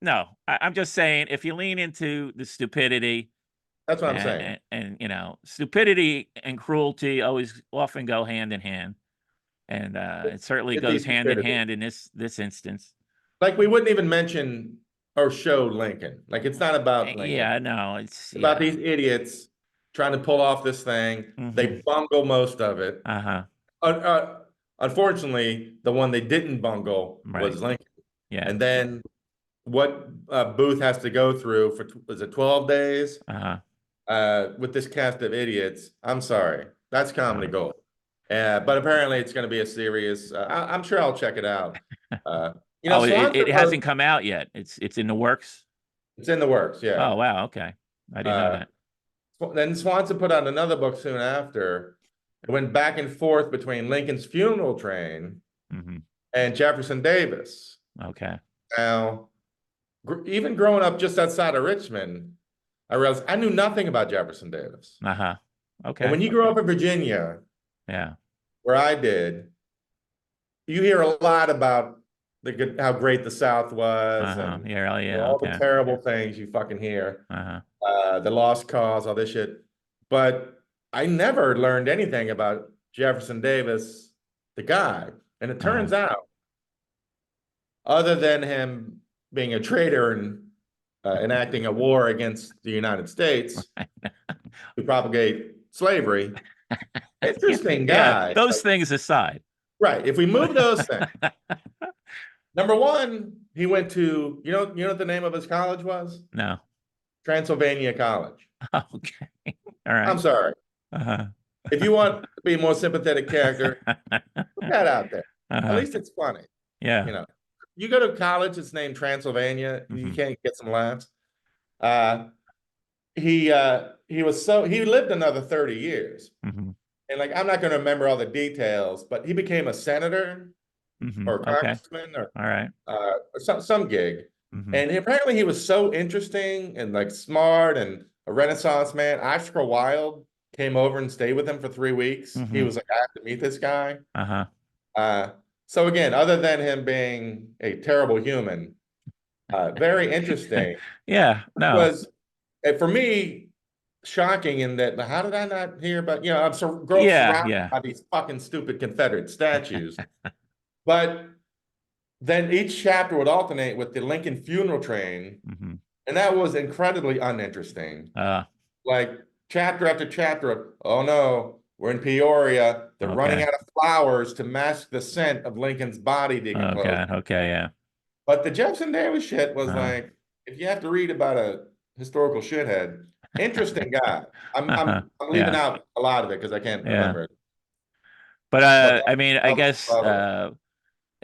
No, I'm just saying, if you lean into the stupidity, That's what I'm saying. and stupidity and cruelty always often go hand in hand, and it certainly It's the goes hand in stupidity. hand in this instance. Like we wouldn't even mention or show Lincoln. Like it's not about Lincoln. Yeah, no, it's It's about yeah. these idiots trying to pull off this thing. Hmm. They bungle most of it. Uh-huh. Unfortunately, the one they didn't bungle Right. was Lincoln. Yeah. And then what Booth has to go through for was it 12 days Uh-huh. with this cast of idiots. I'm sorry, that's comedy Uh, gold. But apparently, it's going to be a serious. I'm sure I'll check it out. Uh, oh, it Swanson hasn't come out yet. It's in the works. it's in the works. Yeah. Oh, wow. Okay. I didn't know Uh, that. then Swanson put out another book soon after. It went back and forth between Lincoln's Funeral Train Hmm. and Jefferson Davis. Okay. Now, even growing up just outside of Richmond, I realized I knew nothing about Jefferson Davis. Uh-huh. And Okay. when you grow up in Virginia, Yeah. where I did, you hear a lot about how great the South was Uh-huh. and Yeah. Oh, yeah. all the Okay. terrible things you fucking hear, Uh-huh. the lost cause, all this shit. But I never learned anything about Jefferson Davis, the guy. And it Uh-huh. turns out, other than him being a traitor and enacting a war against the United States to propagate slavery, Yeah. interesting Yeah. guy. Those things aside. Right. If we move those things, number one, he went to, you know what the name of his college was? No. Transylvania College. Okay. All I'm right. sorry. Uh-huh. If you want to be a more sympathetic character, put that out there. At Uh-huh. least it's funny. Yeah. You know, you go to college, it's named Transylvania, you Mhm. can't get some laughs. He he lived another 30 years. Mhm. And like I'm not going to remember all the details, but he became a senator Mhm. or a Okay. congressman or All right. some gig. Mhm. And apparently he was so interesting and like smart and a Renaissance man. Oscar Wilde came over and stayed with him for 3 weeks. He Mhm. was like, I have to meet this guy. Uh-huh. So again, other than him being a terrible human, very interesting, Yeah. No. was for me shocking in that how did I not hear about, I'm Yeah. surrounded Yeah. by these fucking stupid Confederate statues. But then each chapter would alternate with the Lincoln funeral train, Hmm. and that was incredibly uninteresting. Uh, Like chapter after chapter of, oh no, we're in Peoria. They're running okay. out of flowers to mask the scent of Lincoln's body decomposing. Okay. Okay. Yeah. But the Jefferson Davis shit was Uh, like, if you have to read about a historical shithead, interesting guy. I'm leaving yeah. out a lot of it because I can't Yeah. remember it. But But I mean, I guess love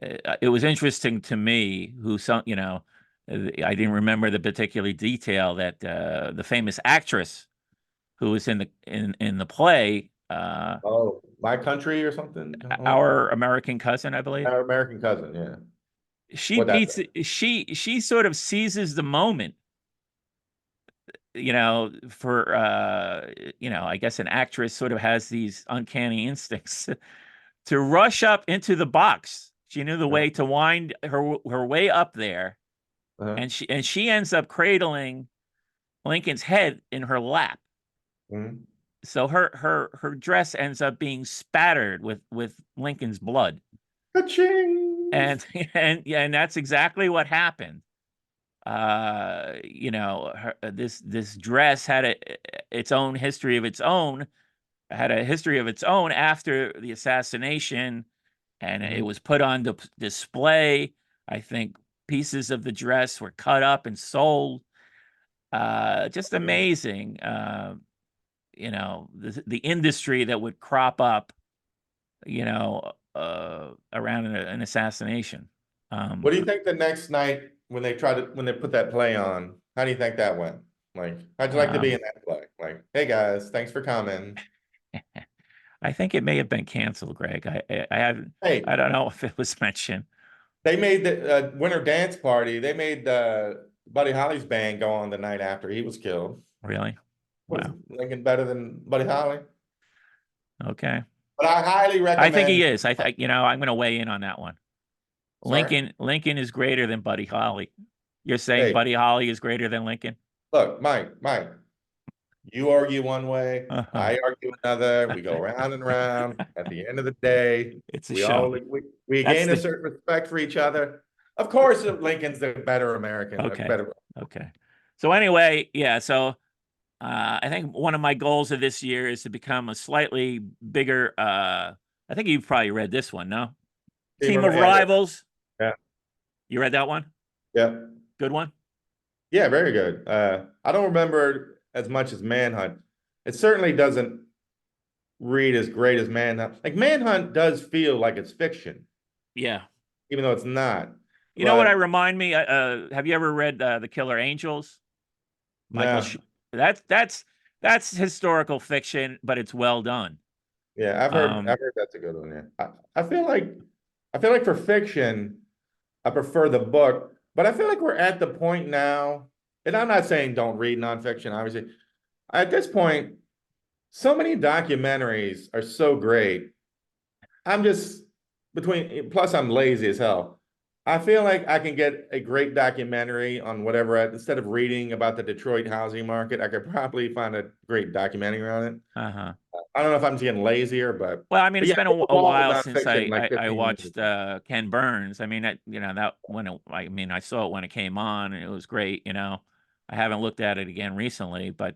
it. it was interesting to me who some, I didn't remember the particular detail that the famous actress who was in the play, Oh, My Country or something. our American cousin, I believe, Our American Cousin. Yeah. she What that? beats she sort of seizes the moment, for I guess an actress sort of has these uncanny instincts to rush up into the box. She knew the way to wind her way up there, Uh-huh. and she ends up cradling Lincoln's head in her lap. Mhm. So her dress ends up being spattered with Lincoln's blood. Ka-ching! And and that's exactly what happened. This dress had its own history of its own, had a history of its own after the assassination, and it Mhm. was put on display. I think pieces of the dress were cut up and sold. Just amazing. The industry that would crop up, around an assassination. What do you think the next night when they put that play on? How do you think that went? Like, how'd you like to be Um, in that play? Like, hey guys, thanks for coming. I think it may have been canceled, Greg. I haven't. Hey, I don't know if it was mentioned. they made the winter dance party. They made Buddy Holly's band go on the night after he was killed. Really? Was Wow. Lincoln better than Buddy Holly? Okay. But I highly I think he recommend. is. I'm going to weigh in on that one. Sorry. Lincoln is greater than Buddy Holly. You're saying Hey, Buddy Holly is greater than Lincoln? look, Mike. You argue one way, Uh-huh. I argue another. We go round and round. At the end of the day, It's a we show. all we That's gain a the certain respect for each other. Of course, Lincoln's the better American, a okay. better. Okay. So anyway, yeah. So I think one of my goals of this year is to become a slightly bigger. I think you've probably read this one, no? Team of Yeah, Rivals. yeah, You read that one? yeah, Good one. yeah, very good. I don't remember as much as Manhunt. It certainly doesn't read as great as Manhunt. Like Manhunt does feel like it's fiction, Yeah. even though it's not. You know what I But remind me? Have you ever read The Killer Angels? Michael. no, That's historical fiction, but it's well done. yeah, Um, I've heard that's a good one. Yeah, I feel like for fiction, I prefer the book, but I feel like we're at the point now, and I'm not saying don't read nonfiction, obviously. At this point, so many documentaries are so great. I'm just plus I'm lazy as hell. I feel like I can get a great documentary on whatever, instead of reading about the Detroit housing market, I could probably find a great documentary on it. uh-huh. I don't know if I'm just getting lazier, Well, I mean, but it's yeah, been I hit the a wall with while since nonfiction in like I 15 years. watched Ken Burns. I mean, that when I saw it when it came on, and it was great. I haven't looked at it again recently, but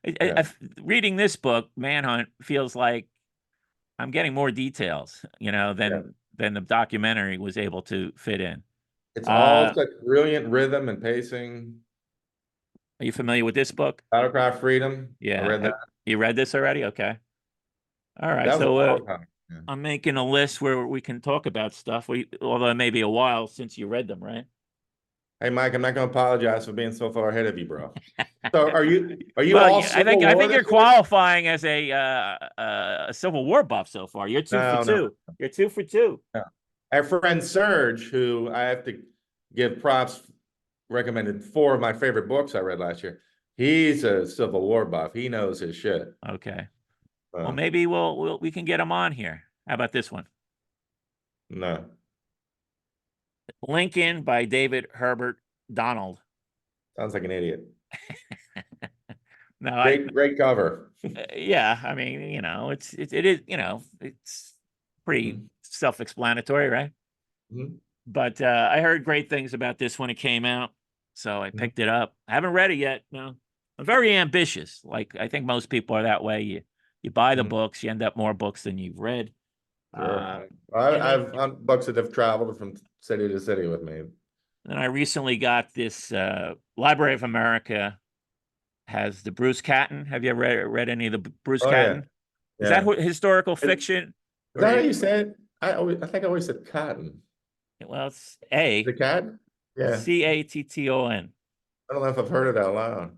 Yeah, reading this book, Manhunt, feels like I'm getting more details, yeah. than the documentary was able to fit in. It's all Uh, such brilliant rhythm and pacing. are you familiar with this book? Battlecraft Freedom. I Yeah. read that. You read this already? Okay. All right. That was So a long time. Yeah. I'm making a list where we can talk about stuff. Although it may be a while since you read them, right? Hey, Mike, I'm not going to apologize for being so far ahead of you, bro. So are you Well, all yeah, I Civil War think you're this year? qualifying as a Civil War buff so far. You're two for No, no, two. You're 2 for 2. no. Our friend Serge, who I have to give props, recommended 4 of my favorite books I read last year. He's a Civil War buff. He knows his shit. Okay. Well, maybe we can get him on here. How about this one? No. Lincoln by David Herbert Donald. Sounds like an idiot. No, Great cover. yeah. I mean, it is, it's pretty Mhm. self-explanatory, right? Mhm. But I heard great things about this when it came out, so I Mhm. picked it up. I haven't read it yet. No, I'm very ambitious. Like I think most people are that way. You buy the Mhm. books, you end up more books than you've read. Sure. And then I've books that have traveled from city to city with me. then I recently got this Library of America has the Bruce Catton. Have you ever read any of the Bruce Oh yeah, Catton? Is that yeah. historical Is fiction? is Or that how you say it? I think I always said cotton. well, it's The cat? Yeah. Catton. I don't know if I've heard it out loud.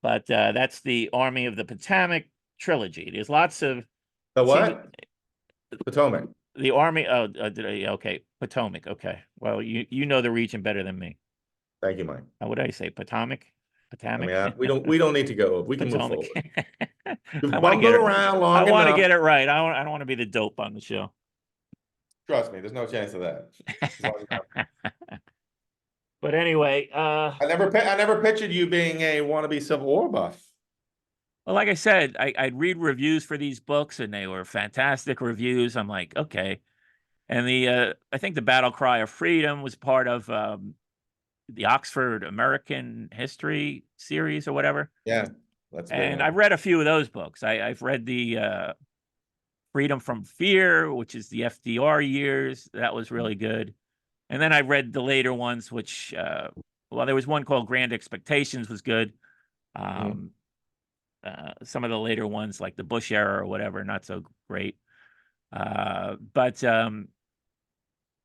But that's the Army of the Potomac trilogy. There's lots of The see what? Potomac. the Army. Oh, okay, Potomac. Okay, well, you know the region better than me. Thank you, Mike. What did I say? Potomac, I mean, Potomac, we don't need to go. We can move Potomac. forward. I You've want to bumbled get it. around I long want to enough. get it right. I don't want to be the dope on the show. Trust me, there's no chance of that. As long as But anyway, I never pictured you being a wannabe Civil War buff. well, like I said, I'd read reviews for these books, and they were fantastic reviews. I'm like, okay. And I think the Battle Cry of Freedom was part of the Oxford American History series or whatever. Yeah, that's a good And I've one. read a few of those books. I've read the Freedom from Fear, which is the FDR years. That was really good. And then I read the later ones, which, well, there was one called Grand Expectations was good. Mhm. Um, some of the later ones, like the Bush era or whatever, not so great. But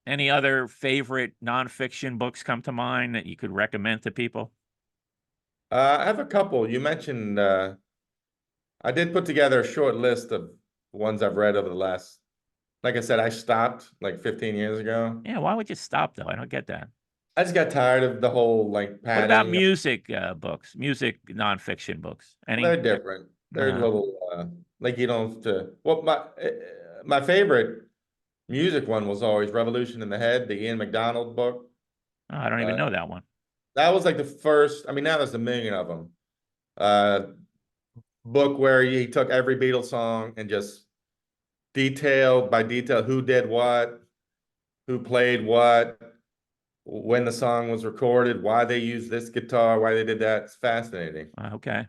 any other favorite nonfiction books come to mind that you could recommend to people? I have a couple. You mentioned I did put together a short list of ones I've read over the last. Like I said, I stopped like 15 years ago. Yeah, why would you stop though? I don't get that. I just got tired of the whole like What about padding. music books, music nonfiction books? They're Any? different. They're a Uh, little like you don't have to. Well, my favorite music one was always Revolution in the Head, the Ian McDonald book. oh, I don't even Uh, know that one. that was like the first. I mean, now there's a million of them. Uh, book where he took every Beatles song and just detail by detail who did what, who played what, when the song was recorded, why they used this guitar, why they did that. It's fascinating. Okay.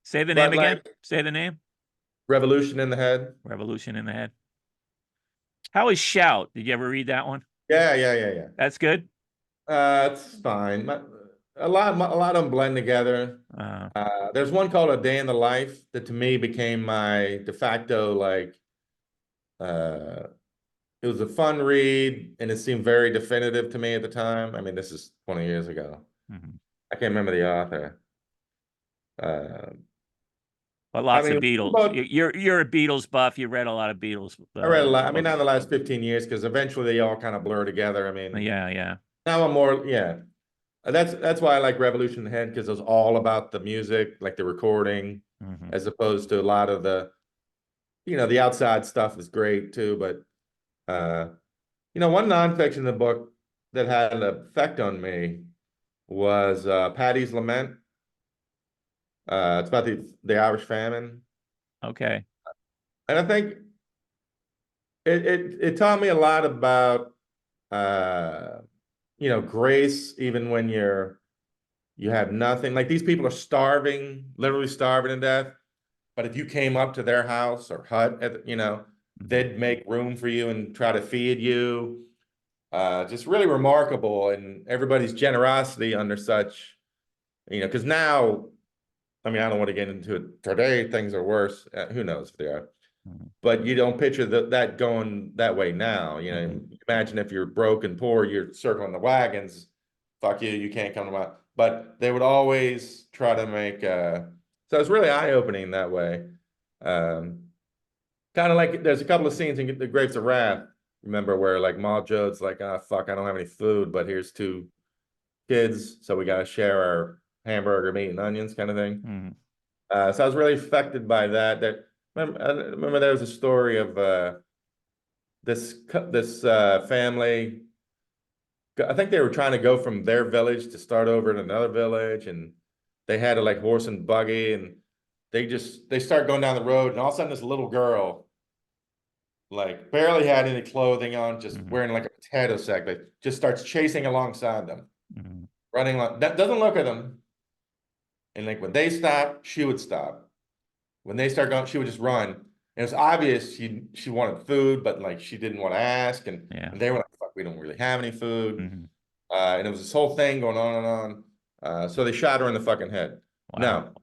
Say the name But again. like Say the name. Revolution in the Head. Revolution in the Head. How is Shout? Did you ever read that one? Yeah. That's good. It's fine. A lot of them blend together. Uh, There's one called A Day in the Life that to me became my de facto like uh it was a fun read and it seemed very definitive to me at the time. I mean, this is 20 years ago. mhm. I can't remember the author. Uh, But I lots of mean, Beatles. but You're a Beatles buff. You read a lot of Beatles I read a lot. I mean, not books. the last 15 years because eventually they all kind of blur together. I mean, Yeah. now I'm more, yeah. That's why I like Revolution in the Head because it was all about the music, like the recording, Hmm. as opposed to a lot of the, the outside stuff is great too. But one nonfiction in the book that had an effect on me was Paddy's Lament. It's about the Irish famine, Okay. and I think it taught me a lot about uh, grace, even when you have nothing. Like these people are starving, literally starving to death. But if you came up to their house or hut, Mhm. they'd make room for you and try to feed you. Just really remarkable, and everybody's generosity under such, because now, I mean, I don't want to get into it today. Things are worse. Who knows if they are? Mhm. But you don't picture that going that way now. Mhm. Imagine if you're broke and poor, you're circling the wagons. Fuck you, you can't come to my. But they would always try to make. So it's really eye opening that way. Um, Kind of like there's a couple of scenes in The Grapes of Wrath. Remember where like Ma Jode's like, ah, fuck, I don't have any food, but here's two kids, so we gotta share our hamburger, meat, and onions, kind of thing. Mhm. So I was really affected by that. I remember there was a story of this family. I think they were trying to go from their village to start over in another village, and they had a like horse and buggy, and they start going down the road, and all of a sudden this little girl like barely had any clothing on, just Mhm. wearing like a potato sack, like just starts chasing alongside them, Mhm. running like that, doesn't look at them. And like when they stop, she would stop. When they start going, she would just run. And it was obvious she wanted food, but like she didn't want to ask. Yeah. And they were like, fuck, we don't really have any food. Mhm. And it was this whole thing going on and on. So they shot her in the fucking head. Wow.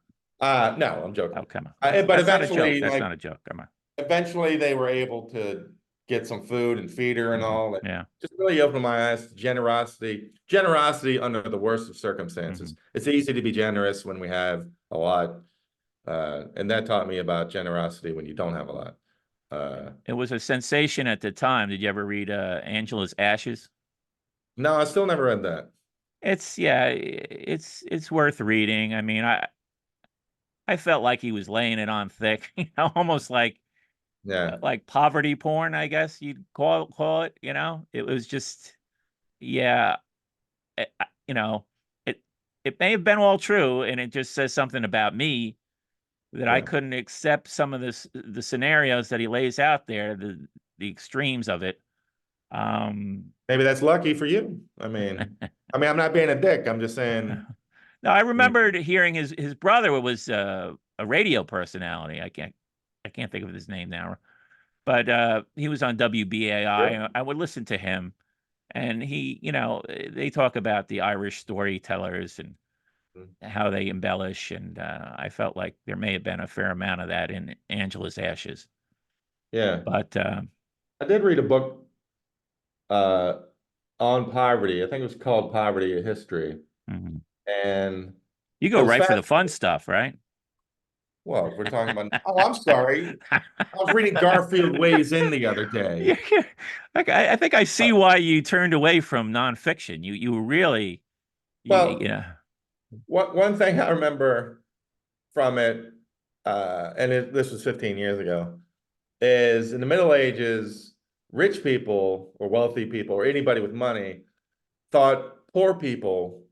No, no, I'm joking. Oh, come on. But That's not a joke. eventually, That's like not a joke. Come on. eventually they were able to get some food and feed her and Mhm. all. And Yeah. just really opened my eyes to generosity under the worst of circumstances. Mhm. It's easy to be generous when we have a lot. And that taught me about generosity when you don't have a lot. It was a sensation at the time. Did you ever read Angela's Ashes? No, I still never read that. It's yeah, it's worth reading. I mean, I felt like he was laying it on thick, almost Yeah. like poverty porn, I guess you'd call it. It was just yeah, you know, it it may have been all true, and it just says something about me that I Yeah. couldn't accept some of the scenarios that he lays out there, the extremes of it. Um, Maybe that's lucky for you. I mean, I'm not being a dick. I'm just saying, no, I you know, remembered hearing his brother was a radio personality. I can't think of his name now, but he was on WBAI. sure. I would listen to him, and they talk about the Irish storytellers and how they embellish, and I felt like there may have been a fair amount of that in Angela's Ashes. Yeah. But I did read a book uh on poverty. I think it was called Poverty: A History. mhm. And You it go was right for fast. the fun stuff, right? Well, we're talking about, oh, I'm sorry. I was reading Garfield Weighs In the other day. Yeah, yeah. Like I think I Uh, see why you turned away from nonfiction. You were really Well, yeah. one thing I remember from it, this was 15 years ago, is in the Middle Ages, rich people or wealthy people or anybody with money thought poor people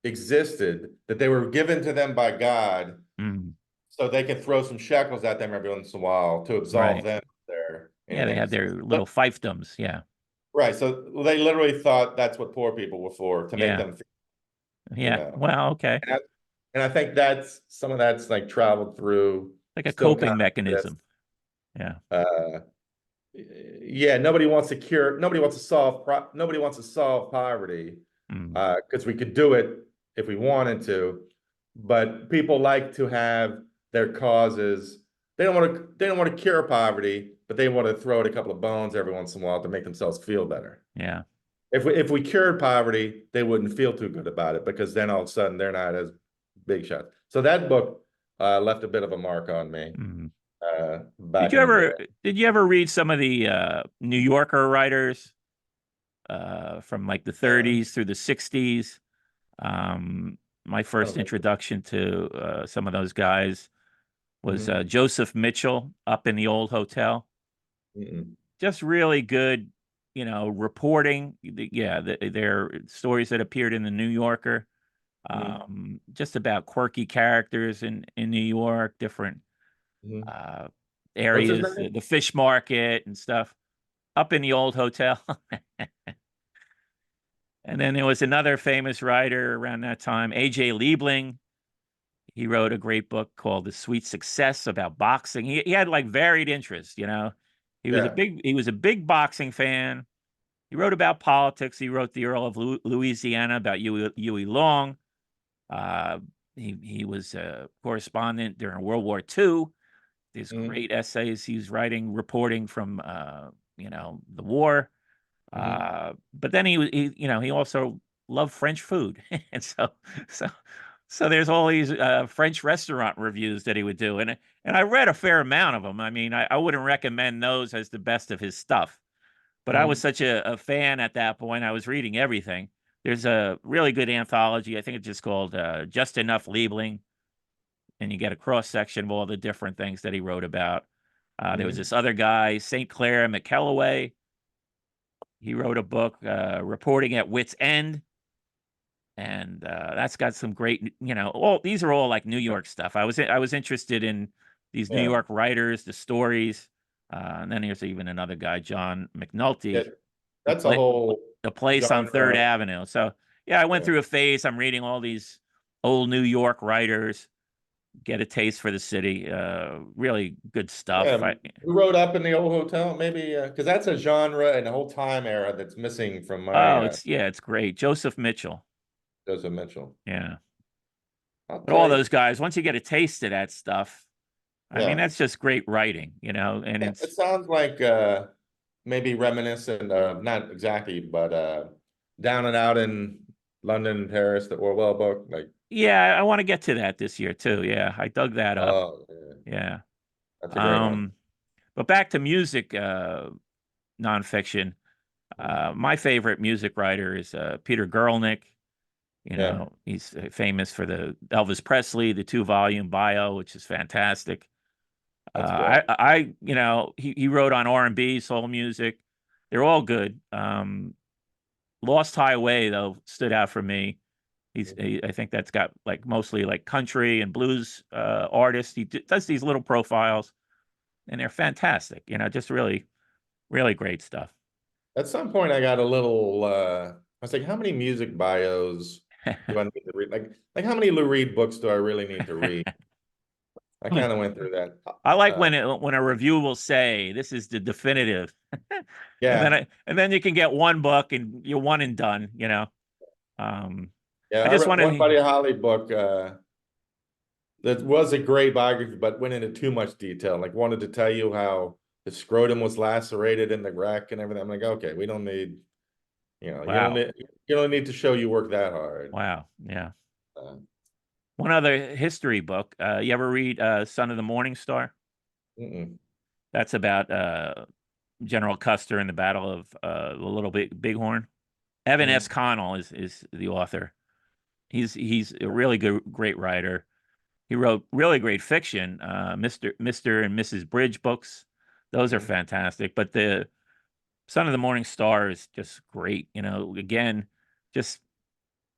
existed, that they were given to them by God, Mm, so they could throw some shekels at them every once in a while to absolve right. them of their Yeah, they anything. had their little fiefdoms. Yeah. Right. So they literally thought that's what poor people were for, to make Yeah. them, you Yeah. know. Well, okay. And I think that's some of that's like traveled through, Like a still kind coping of exists. mechanism. Yeah. Uh, yeah, nobody wants to cure, nobody wants to solve poverty, Mm, because we could do it if we wanted to, but people like to have their causes. They don't want to cure poverty, but they want to throw it a couple of bones every once in a while to make themselves feel better. yeah. If we cured poverty, they wouldn't feel too good about it, because then all of a sudden they're not as big shots. So that book left a bit of a mark on me Mm. Did back you in the day. ever did you ever read some of the New Yorker writers from like the Uh, 30s through the 60s? My I first don't think so. introduction to some of those guys was Mhm. Joseph Mitchell up in the old hotel. Mm-mm. Just really good, reporting. Yeah, their stories that appeared in the New Yorker, Mhm. just about quirky characters in New York, different Mhm. uh, What's his areas, name? the fish market and stuff up in the old hotel. And then there was another famous writer around that time, A.J. Liebling. He wrote a great book called The Sweet Success about boxing. He had like varied interests, you know. Yeah. He was a big boxing fan. He wrote about politics. He wrote The Earl of Louisiana about Huey Long. Uh, he was a correspondent during World War II. These Mhm. great essays he was writing, reporting from the war. Mhm. But then he also loved French food, and so so there's all these French restaurant reviews that he would do, and I read a fair amount of them. I mean, I wouldn't recommend those as the best of his stuff, but I was Mhm. such a fan at that point. I was reading everything. There's a really good anthology. I think it's just called Just Enough Labeling, and you get a cross section of all the different things that he wrote about. There was Mhm. this other guy, St. Clair McKelloway. He wrote a book, Reporting at Wit's End, and that's got some great, all these are all like New Yeah. York stuff. I was interested in these New Yeah. York writers, the stories. And then there's even another guy, John Yeah, McNulty, the that's a play, whole the place on Third genre. Avenue. So yeah, I went Yeah. through a phase. I'm reading all these old New York writers, get a taste for the city. Really good stuff. Yeah, who wrote Up in the Old Hotel? Maybe because that's a genre and a whole time era that's missing from my Oh, it's great. Joseph Mitchell. Joseph Mitchell. Yeah. I'll But all tell you. those guys, once you get a taste of that stuff, I mean, Yeah, that's just great writing, and yeah. It it's, sounds like maybe reminiscent of not exactly, but Down and Out in London and Paris, the Orwell book. Like, yeah, I want to get to that this year too. Yeah, I dug that up. oh, yeah, Yeah. that's a great one. Um, but back to music, nonfiction. Mhm. My favorite music writer is Peter Guralnick. Yeah, He's famous for the Elvis Presley, the 2-volume bio, which is fantastic. that's great. He wrote on R&B, soul music. They're all good. Lost Highway though stood out for me. Mhm. I think that's got like mostly like country and blues artists. Does these little profiles, and they're fantastic. Just really, really great stuff. At some point, I got a little. I was like, how many music bios do I need to read? Like how many Lou Reed books do I really need to read? I kind of went through that. I like Uh, when a review will say this is the definitive, yeah, and then you can get one book and you're one and done. Um, yeah. I I just read want one to. Buddy Holly book that was a great biography, but went into too much detail. Like wanted to tell you how the scrotum was lacerated in the wreck and everything. I'm like, okay, we don't need. Wow, You don't need to show you work that hard. wow, yeah. Uh, One other history book. You ever read Son of the Morning Star? mm-mm. That's about General Custer in the Battle of the Little Bighorn. Evan S. Mm. Connell is the author. He's a really good, great writer. He wrote really great fiction, Mr. and Mrs. Bridge books. Those are Mm. fantastic. But the Son of the Morning Star is just great. Again, just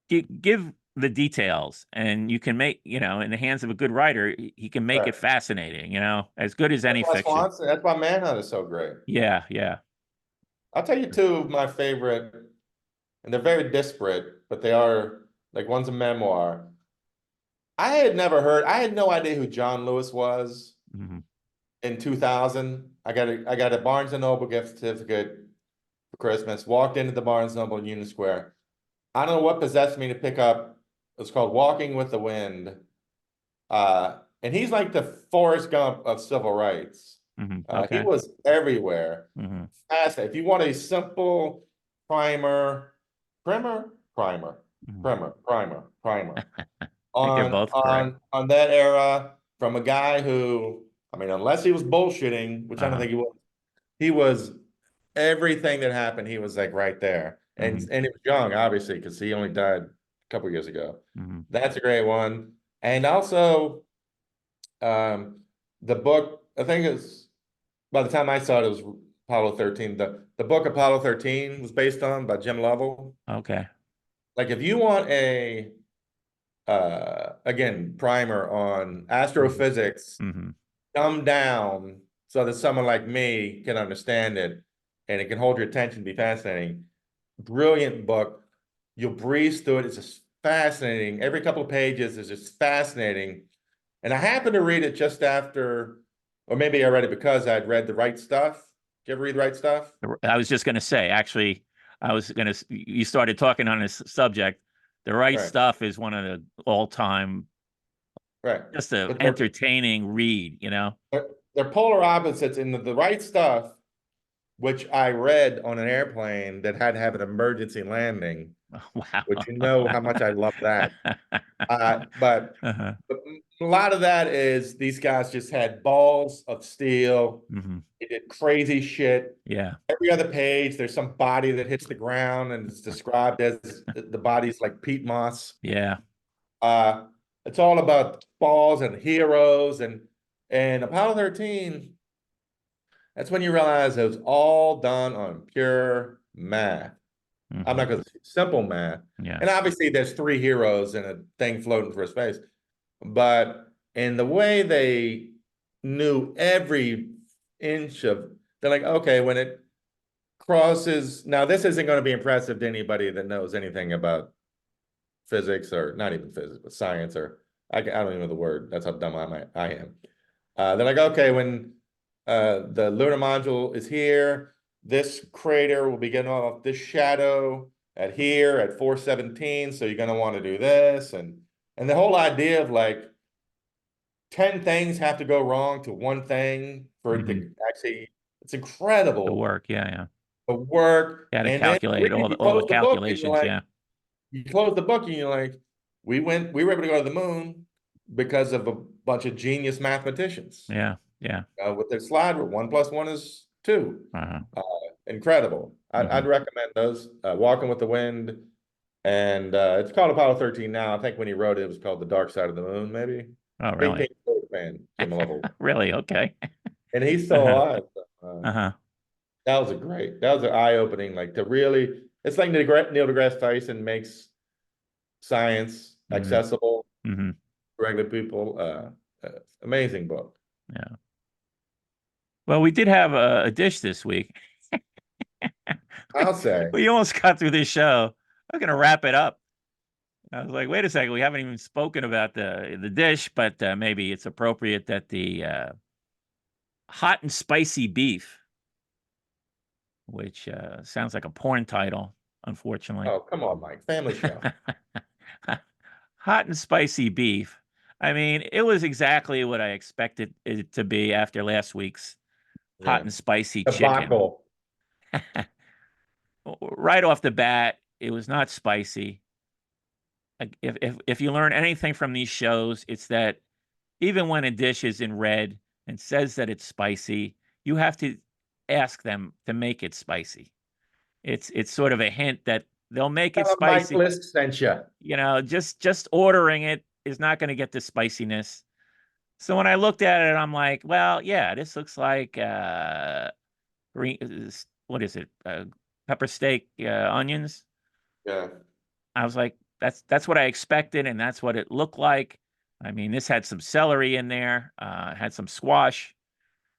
give the details, and you can make, in the hands of a good writer, he can make it Right. fascinating. As good as That's any why fiction. Swanson. That's why Manhunt is so great. Yeah, yeah. I'll tell you two of my favorite, and they're very disparate, but they are like one's a memoir. I had never heard. I had no idea who John Lewis was Hmm. in 2000. I got a Barnes and Noble gift certificate for Christmas. Walked into the Barnes and Noble in Union Square. I don't know what possessed me to pick up. It's called Walking with the Wind. And he's like the Forrest Gump of civil rights. He Okay. was everywhere. Hmm. Fascinating. If you want a simple primer, primer, primer, Hmm. primer I think they're both correct. on that era from a guy who, I mean, unless he was bullshitting, which I don't Uh-huh. think he was everything that happened, he was like right there. Hmm. And he was young, obviously, because he only died a couple years ago. Hmm. That's a great one. And also, the book, I think it's by the time I saw it, it was Apollo 13. The book Apollo 13 was based on by Jim Lovell. Okay. Like if you want a again, primer on Hmm. astrophysics, Hmm. dumbed down so that someone like me can understand it and it can hold your attention, be fascinating. Brilliant book. You'll breeze through it. It's just fascinating. Every couple of pages is just fascinating. And I happened to read it just after, or maybe I read it because I'd read The Right Stuff. Did you ever read The Right Stuff? I was just going to say, actually, you started talking on this subject. The Right Right, Stuff is one of the all-time, right. just a But entertaining read. they're polar opposites in The Right Stuff, which I read on an airplane that had to have an emergency landing, which Wow. you know how much I love that. But Uh-huh. a lot of that is these guys just had balls of steel. Hmm. They did crazy shit. Yeah. Every other page, there's some body that hits the ground and it's described as the body's like peat moss. Yeah. Uh, it's all about balls and heroes and Apollo 13. That's when you realize it was all done on pure math. I'm Hmm. not going to say simple math. Yeah. And obviously, there's three heroes and a thing floating through space. But in the way they knew every inch of, they're like, okay, when it crosses, now this isn't going to be impressive to anybody that knows anything about physics, or not even physics, but science, or I don't even know the word. That's how dumb I am. They're like, okay, when the lunar module is here, this crater will be getting off this shadow at here at 417. So you're going to want to do this. And the whole idea of like 10 things have to go wrong to one thing for it to actually, it's The incredible. work, yeah. The work. You had to And then calculate all you all the close the book and you're calculations, like, yeah. you close the book and you're like, we were able to go to the moon because of a bunch of genius mathematicians. Yeah, yeah. With their slide where 1 + 1 is 2. Uh-huh. Incredible. I'd recommend those. Walking with the Wind, and it's called Apollo 13 now. I think when he wrote it, it was called The Dark Side of the Moon, maybe. Oh, Big really? Pink Floyd fan, Jim Lovell. Really? Okay. And he's still alive. Uh-huh. That was an eye-opening, like to really, it's like Neil deGrasse Tyson makes science accessible to regular people. Amazing book. Yeah. Well, we did have a dish this week. I'll say. We almost got through this show. I was gonna wrap it up. I was like, wait a second, we haven't even spoken about the dish, but maybe it's appropriate that the hot and spicy beef, which sounds like a porn title, unfortunately. Oh, come on, Mike. Family show. Hot and spicy beef. I mean, it was exactly what I expected it to be after last week's hot Yeah. and spicy chicken. Debacle. Right off the bat, it was not spicy. If you learn anything from these shows, it's that even when a dish is in red and says that it's spicy, you have to ask them to make it spicy. It's sort of a hint that they'll make it Tell 'em Mike spicy. Bliss sent you. You know, just ordering it is not going to get the spiciness. So when I looked at it, I'm like, well, yeah, this looks like green. What is it? Pepper steak, onions. Yeah. I was like, that's what I expected, and that's what it looked like. I mean, this had some celery in there, had some squash.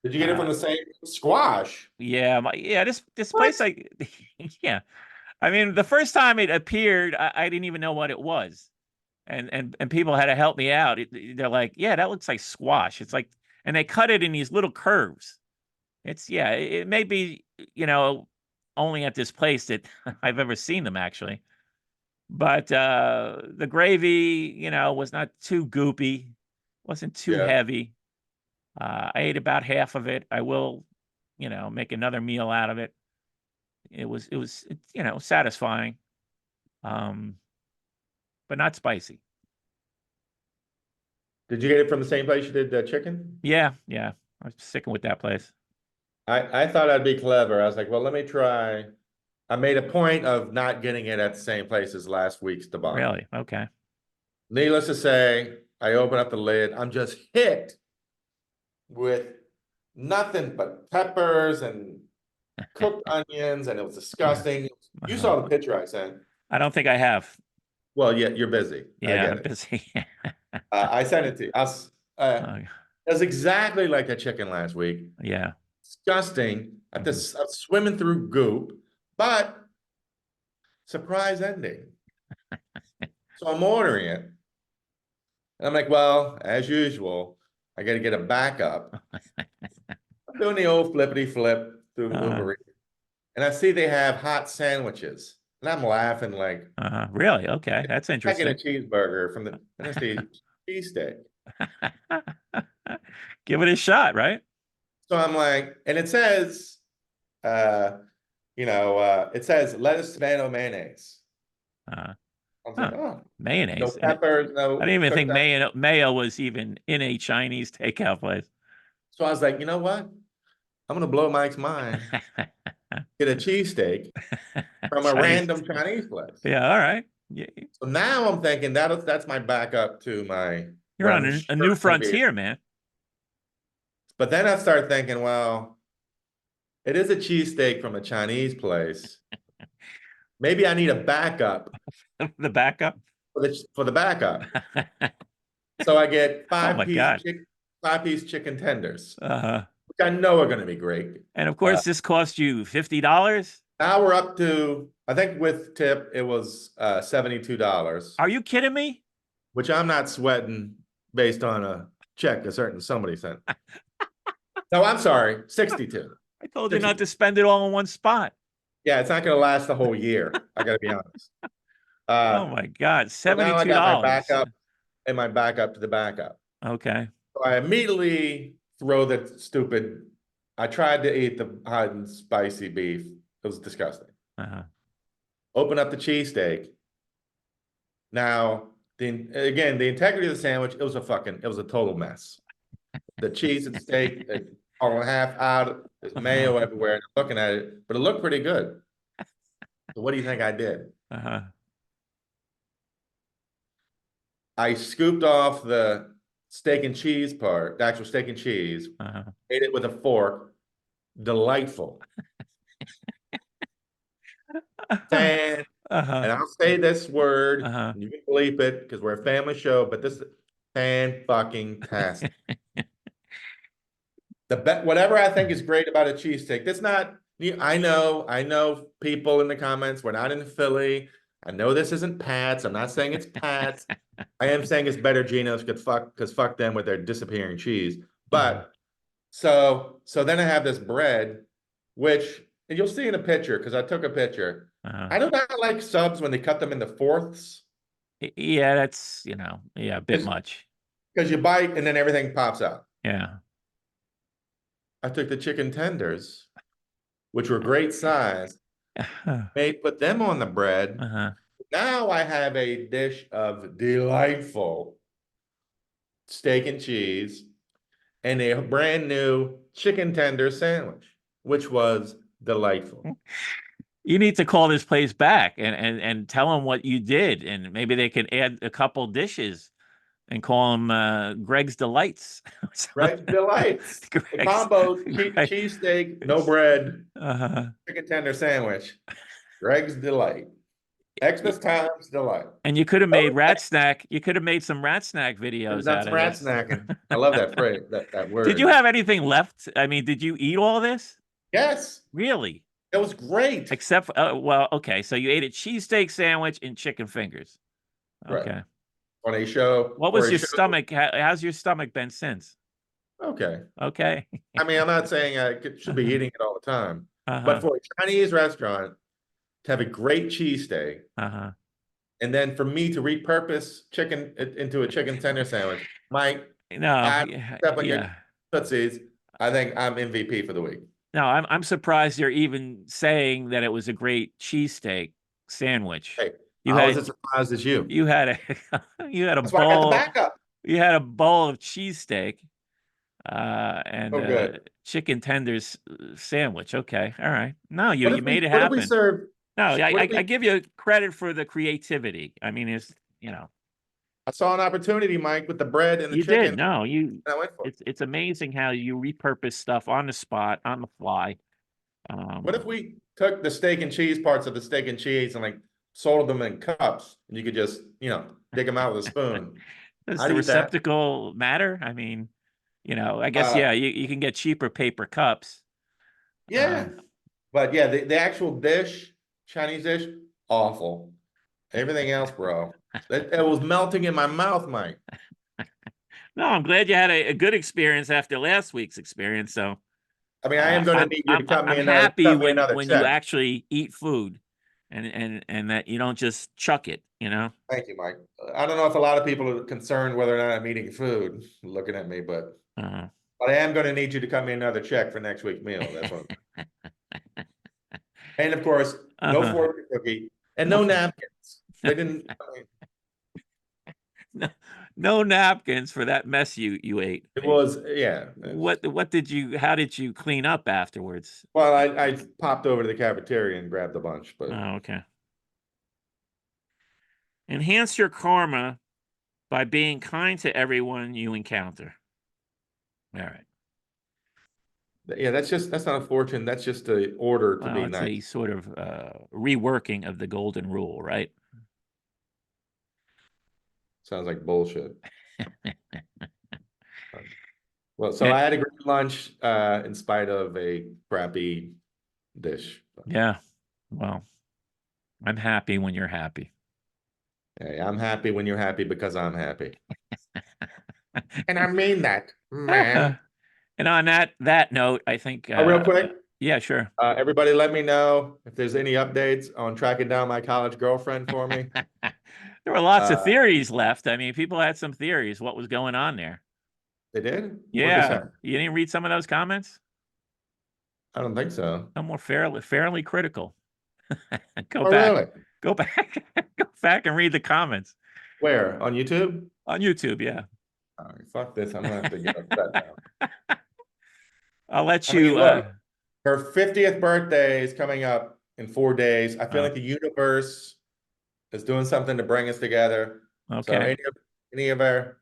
Did you get it from the same squash? Yeah, this What? place, like, yeah. I mean, the first time it appeared, I didn't even know what it was, and people had to help me out. They're like, yeah, that looks like squash. It's like, and they cut it in these little curves. It's it may be, only at this place that I've ever seen them actually. But the gravy, was not too goopy, wasn't too Yeah. heavy. I ate about half of it. I will, make another meal out of it. It was, satisfying, but not spicy. Did you get it from the same place you did the chicken? Yeah, yeah. I was sticking with that place. I thought I'd be clever. I was like, well, let me try. I made a point of not getting it at the same place as last week's debacle. Really? Okay. Needless to say, I open up the lid. I'm just hit with nothing but peppers and cooked onions, and it was disgusting. You saw the picture I sent. I don't think I have. Well, yeah, you're busy. I Yeah, get I'm it. busy. I sent it to you. Okay. It was exactly like a chicken last week. Yeah. Disgusting. I'm swimming through goop, but surprise ending. So I'm ordering it. And I'm like, well, as usual, I got to get a backup. I'm doing the old flippity flip through Uber Eats, and I see they have hot sandwiches. And I'm laughing like, Really? Okay, that's I get a interesting. cheeseburger from the, and I see cheesesteak. Give it a shot, right? So I'm like, and it says, it says lettuce, tomato, mayonnaise. Uh, I was like, oh, no mayonnaise. peppers, no. I didn't even think cooked mayo was even in a Chinese takeout place. So I was like, you know what? I'm gonna blow Mike's mind. Get a cheesesteak from a Chinese. random Chinese place. Yeah, all right. Yeah. So now I'm thinking that's my backup to my. You're on a new frontier, man. But then I start thinking, well, it is a cheesesteak from a Chinese place. Maybe I need a backup The backup? for the backup. So I get Oh my God. 5-piece chicken tenders. Uh-huh. which I know are going to be great. And of course, this cost you $50. Now we're up to, I think with tip, it was $72, Are you kidding me? which I'm not sweating based on a check a certain somebody sent. No, I'm sorry, 62. I told you not to spend it all in one spot. Yeah, it's not going to last the whole year. I got to be honest. Oh my God, So now I $72. got my backup and my backup to the backup. Okay. So I immediately throw the stupid. I tried to eat the hot and spicy beef. It was disgusting. Uh-huh. Open up the cheesesteak. Now, again, the integrity of the sandwich, it was a total mess. The cheese and steak, all in half out. There's mayo everywhere. And I'm looking at it, but it looked pretty good. So what do you think I did? Uh-huh. I scooped off the steak and cheese part, the actual steak and cheese, Uh-huh. ate it with a fork. Delightful. And Uh-huh. I'll say this word, Uh-huh. you can bleep it because we're a family show, but this is fan-fucking-tastic. Whatever I think is great about a cheesesteak, that's not, I know people in the comments, we're not in Philly. I know this isn't Pat's. I'm not saying it's Pat's. I am saying it's better Geno's because fuck them with their disappearing cheese. But so then I have this bread, which, and you'll see in a picture because I took a picture. I do not like subs when they cut them into fourths. Yeah, that's, a bit much. Because you bite and then everything pops out. Yeah. I took the chicken tenders, which were great size, put them on the bread. Now I have a dish of delightful steak and cheese and a brand new chicken tender sandwich, which was delightful. You need to call this place back and tell them what you did, and maybe they can add a couple dishes and call them Greg's Delights. Greg's Delights. The combo cheesesteak, no bread, chicken tender sandwich. Greg's Delight. Xmas times delight. And you could have made rat snack. You could have made some rat snack videos That's out of rat this. snacking. I love that phrase, that word. Did you have anything left? I mean, did you eat all this? Yes. Really? It was great. Except, well, okay. So you ate a cheesesteak sandwich and chicken fingers. Okay. Right. On a show. What was your stomach? How's your stomach been since? Okay. Okay. I mean, I'm not saying I should be eating it all the time, but for a Chinese restaurant to have a great cheesesteak, and then for me to repurpose chicken into a chicken tender sandwich, Mike, step on your tootsies. I think I'm MVP for the week. No, I'm surprised you're even saying that it was a great cheesesteak sandwich. Hey, I was as surprised as you. You had a That's why I got the backup. You had a bowl of cheesesteak and chicken tenders sandwich. Okay, all right. No, you made it happen. What did we serve? No, I give you credit for the creativity. I mean, I saw an opportunity, Mike, with the bread and the chicken. You did. No, it's amazing how you repurpose stuff on the spot, on the fly. What if we took the steak and cheese parts of the steak and cheese and like sold them in cups and you could just, dig them out with a spoon? Does the receptacle matter? I mean, I guess, you can get cheaper paper cups. Yeah. But yeah, the actual dish, Chinese dish, awful. Everything else, bro. It was melting in my mouth, Mike. No, I'm glad you had a good experience after last week's experience. So, I mean, I am going to need you to cut me another. I'm happy when you actually eat food, and that you don't just chuck it. Thank you, Mike. I don't know if a lot of people are concerned whether or not I'm eating food, looking at me, but I am going to need you to cut me another check for next week's meal. That's what. And of course, no fortune cookie and no napkins. They didn't. No napkins for that mess you ate. It was, yeah. How did you clean up afterwards? Well, I popped over to the cafeteria and grabbed a bunch, but. Oh, okay. Enhance your karma by being kind to everyone you encounter. All right. Yeah, that's not a fortune. That's just an order to be nice. It's a sort of reworking of the golden rule, right? Sounds like bullshit. Well, so Yeah. I had a great lunch, in spite of a crappy dish. Yeah. Well, I'm happy when you're happy. Hey, I'm happy when you're happy because I'm happy. And I mean that, man. And on that note, I think Real quick, yeah, sure. everybody let me know if there's any updates on tracking down my college girlfriend for me. There were lots of Uh, theories left. I mean, people had some theories what was going on there. they did? What'd they say? Yeah. You didn't read some of those comments? I don't think so. Some were fairly critical. Go Oh, back. really? Go back. Go back and read the comments Where? On YouTube? on YouTube, yeah. All right, fuck this. I'm gonna have to get upset now. I'll let I mean, you look, her 50th birthday is coming up in 4 days. I feel uh, like the universe is doing something to bring us together. So okay. any of our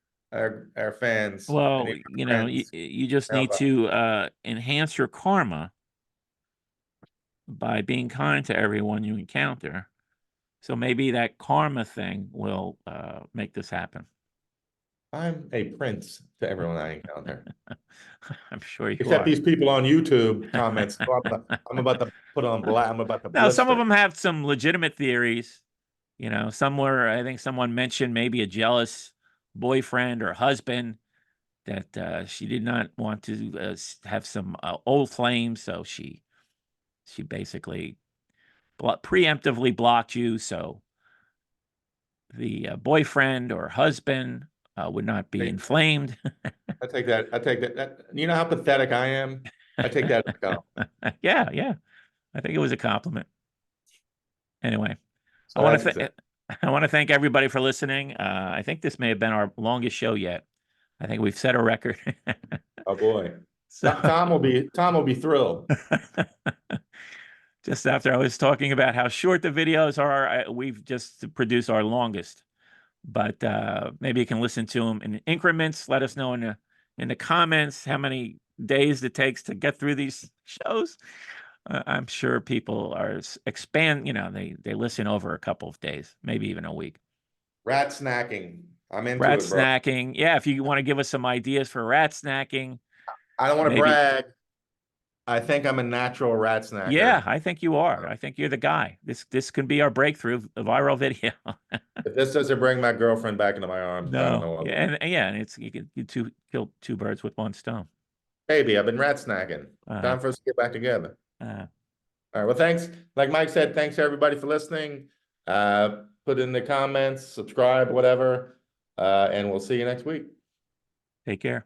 fans, Well, any of you our know, friends, you just help need out. to enhance your karma by being kind to everyone you encounter. So maybe that karma thing will make this happen. I'm a prince to everyone I encounter. I'm sure you Except are. these people on YouTube comments. So I'm about to put on I'm about to Now, some of blister. them have some legitimate theories. You know, somewhere I think someone mentioned maybe a jealous boyfriend or husband that she did not want to have some old flames, so she basically preemptively blocked you, so the boyfriend or husband would not be Hey, inflamed. I take that. I take that. You know how pathetic I am? I take that as a compliment. Yeah, yeah. I think it was a compliment. Anyway, I So want that's to it. I want to thank everybody for listening. I think this may have been our longest show yet. I think we've set a record. Oh boy. So Tom will be thrilled. just after I was talking about how short the videos are, we've just produced our longest. But maybe you can listen to them in increments. Let us know in the comments how many days it takes to get through these shows. I'm sure people are expand. You know, they listen over a couple of days, maybe even a week. Rat snacking. I'm into Rat it, bro. snacking. Yeah, if you want to give us some ideas for rat snacking, I don't want to maybe. brag. I think I'm a natural rat Yeah, snacker. I think you are. I think you're the guy. This can be our breakthrough, a viral video. If this doesn't bring my girlfriend back into my arms, I don't No, know what yeah, will. and it's you can kill two birds with one stone. Baby, I've been rat snacking. Uh, Time for us to get back together. uh, All right. Well, thanks. Like Mike said, thanks everybody for listening. Put in the comments, subscribe, whatever. And we'll see you next week. Take care.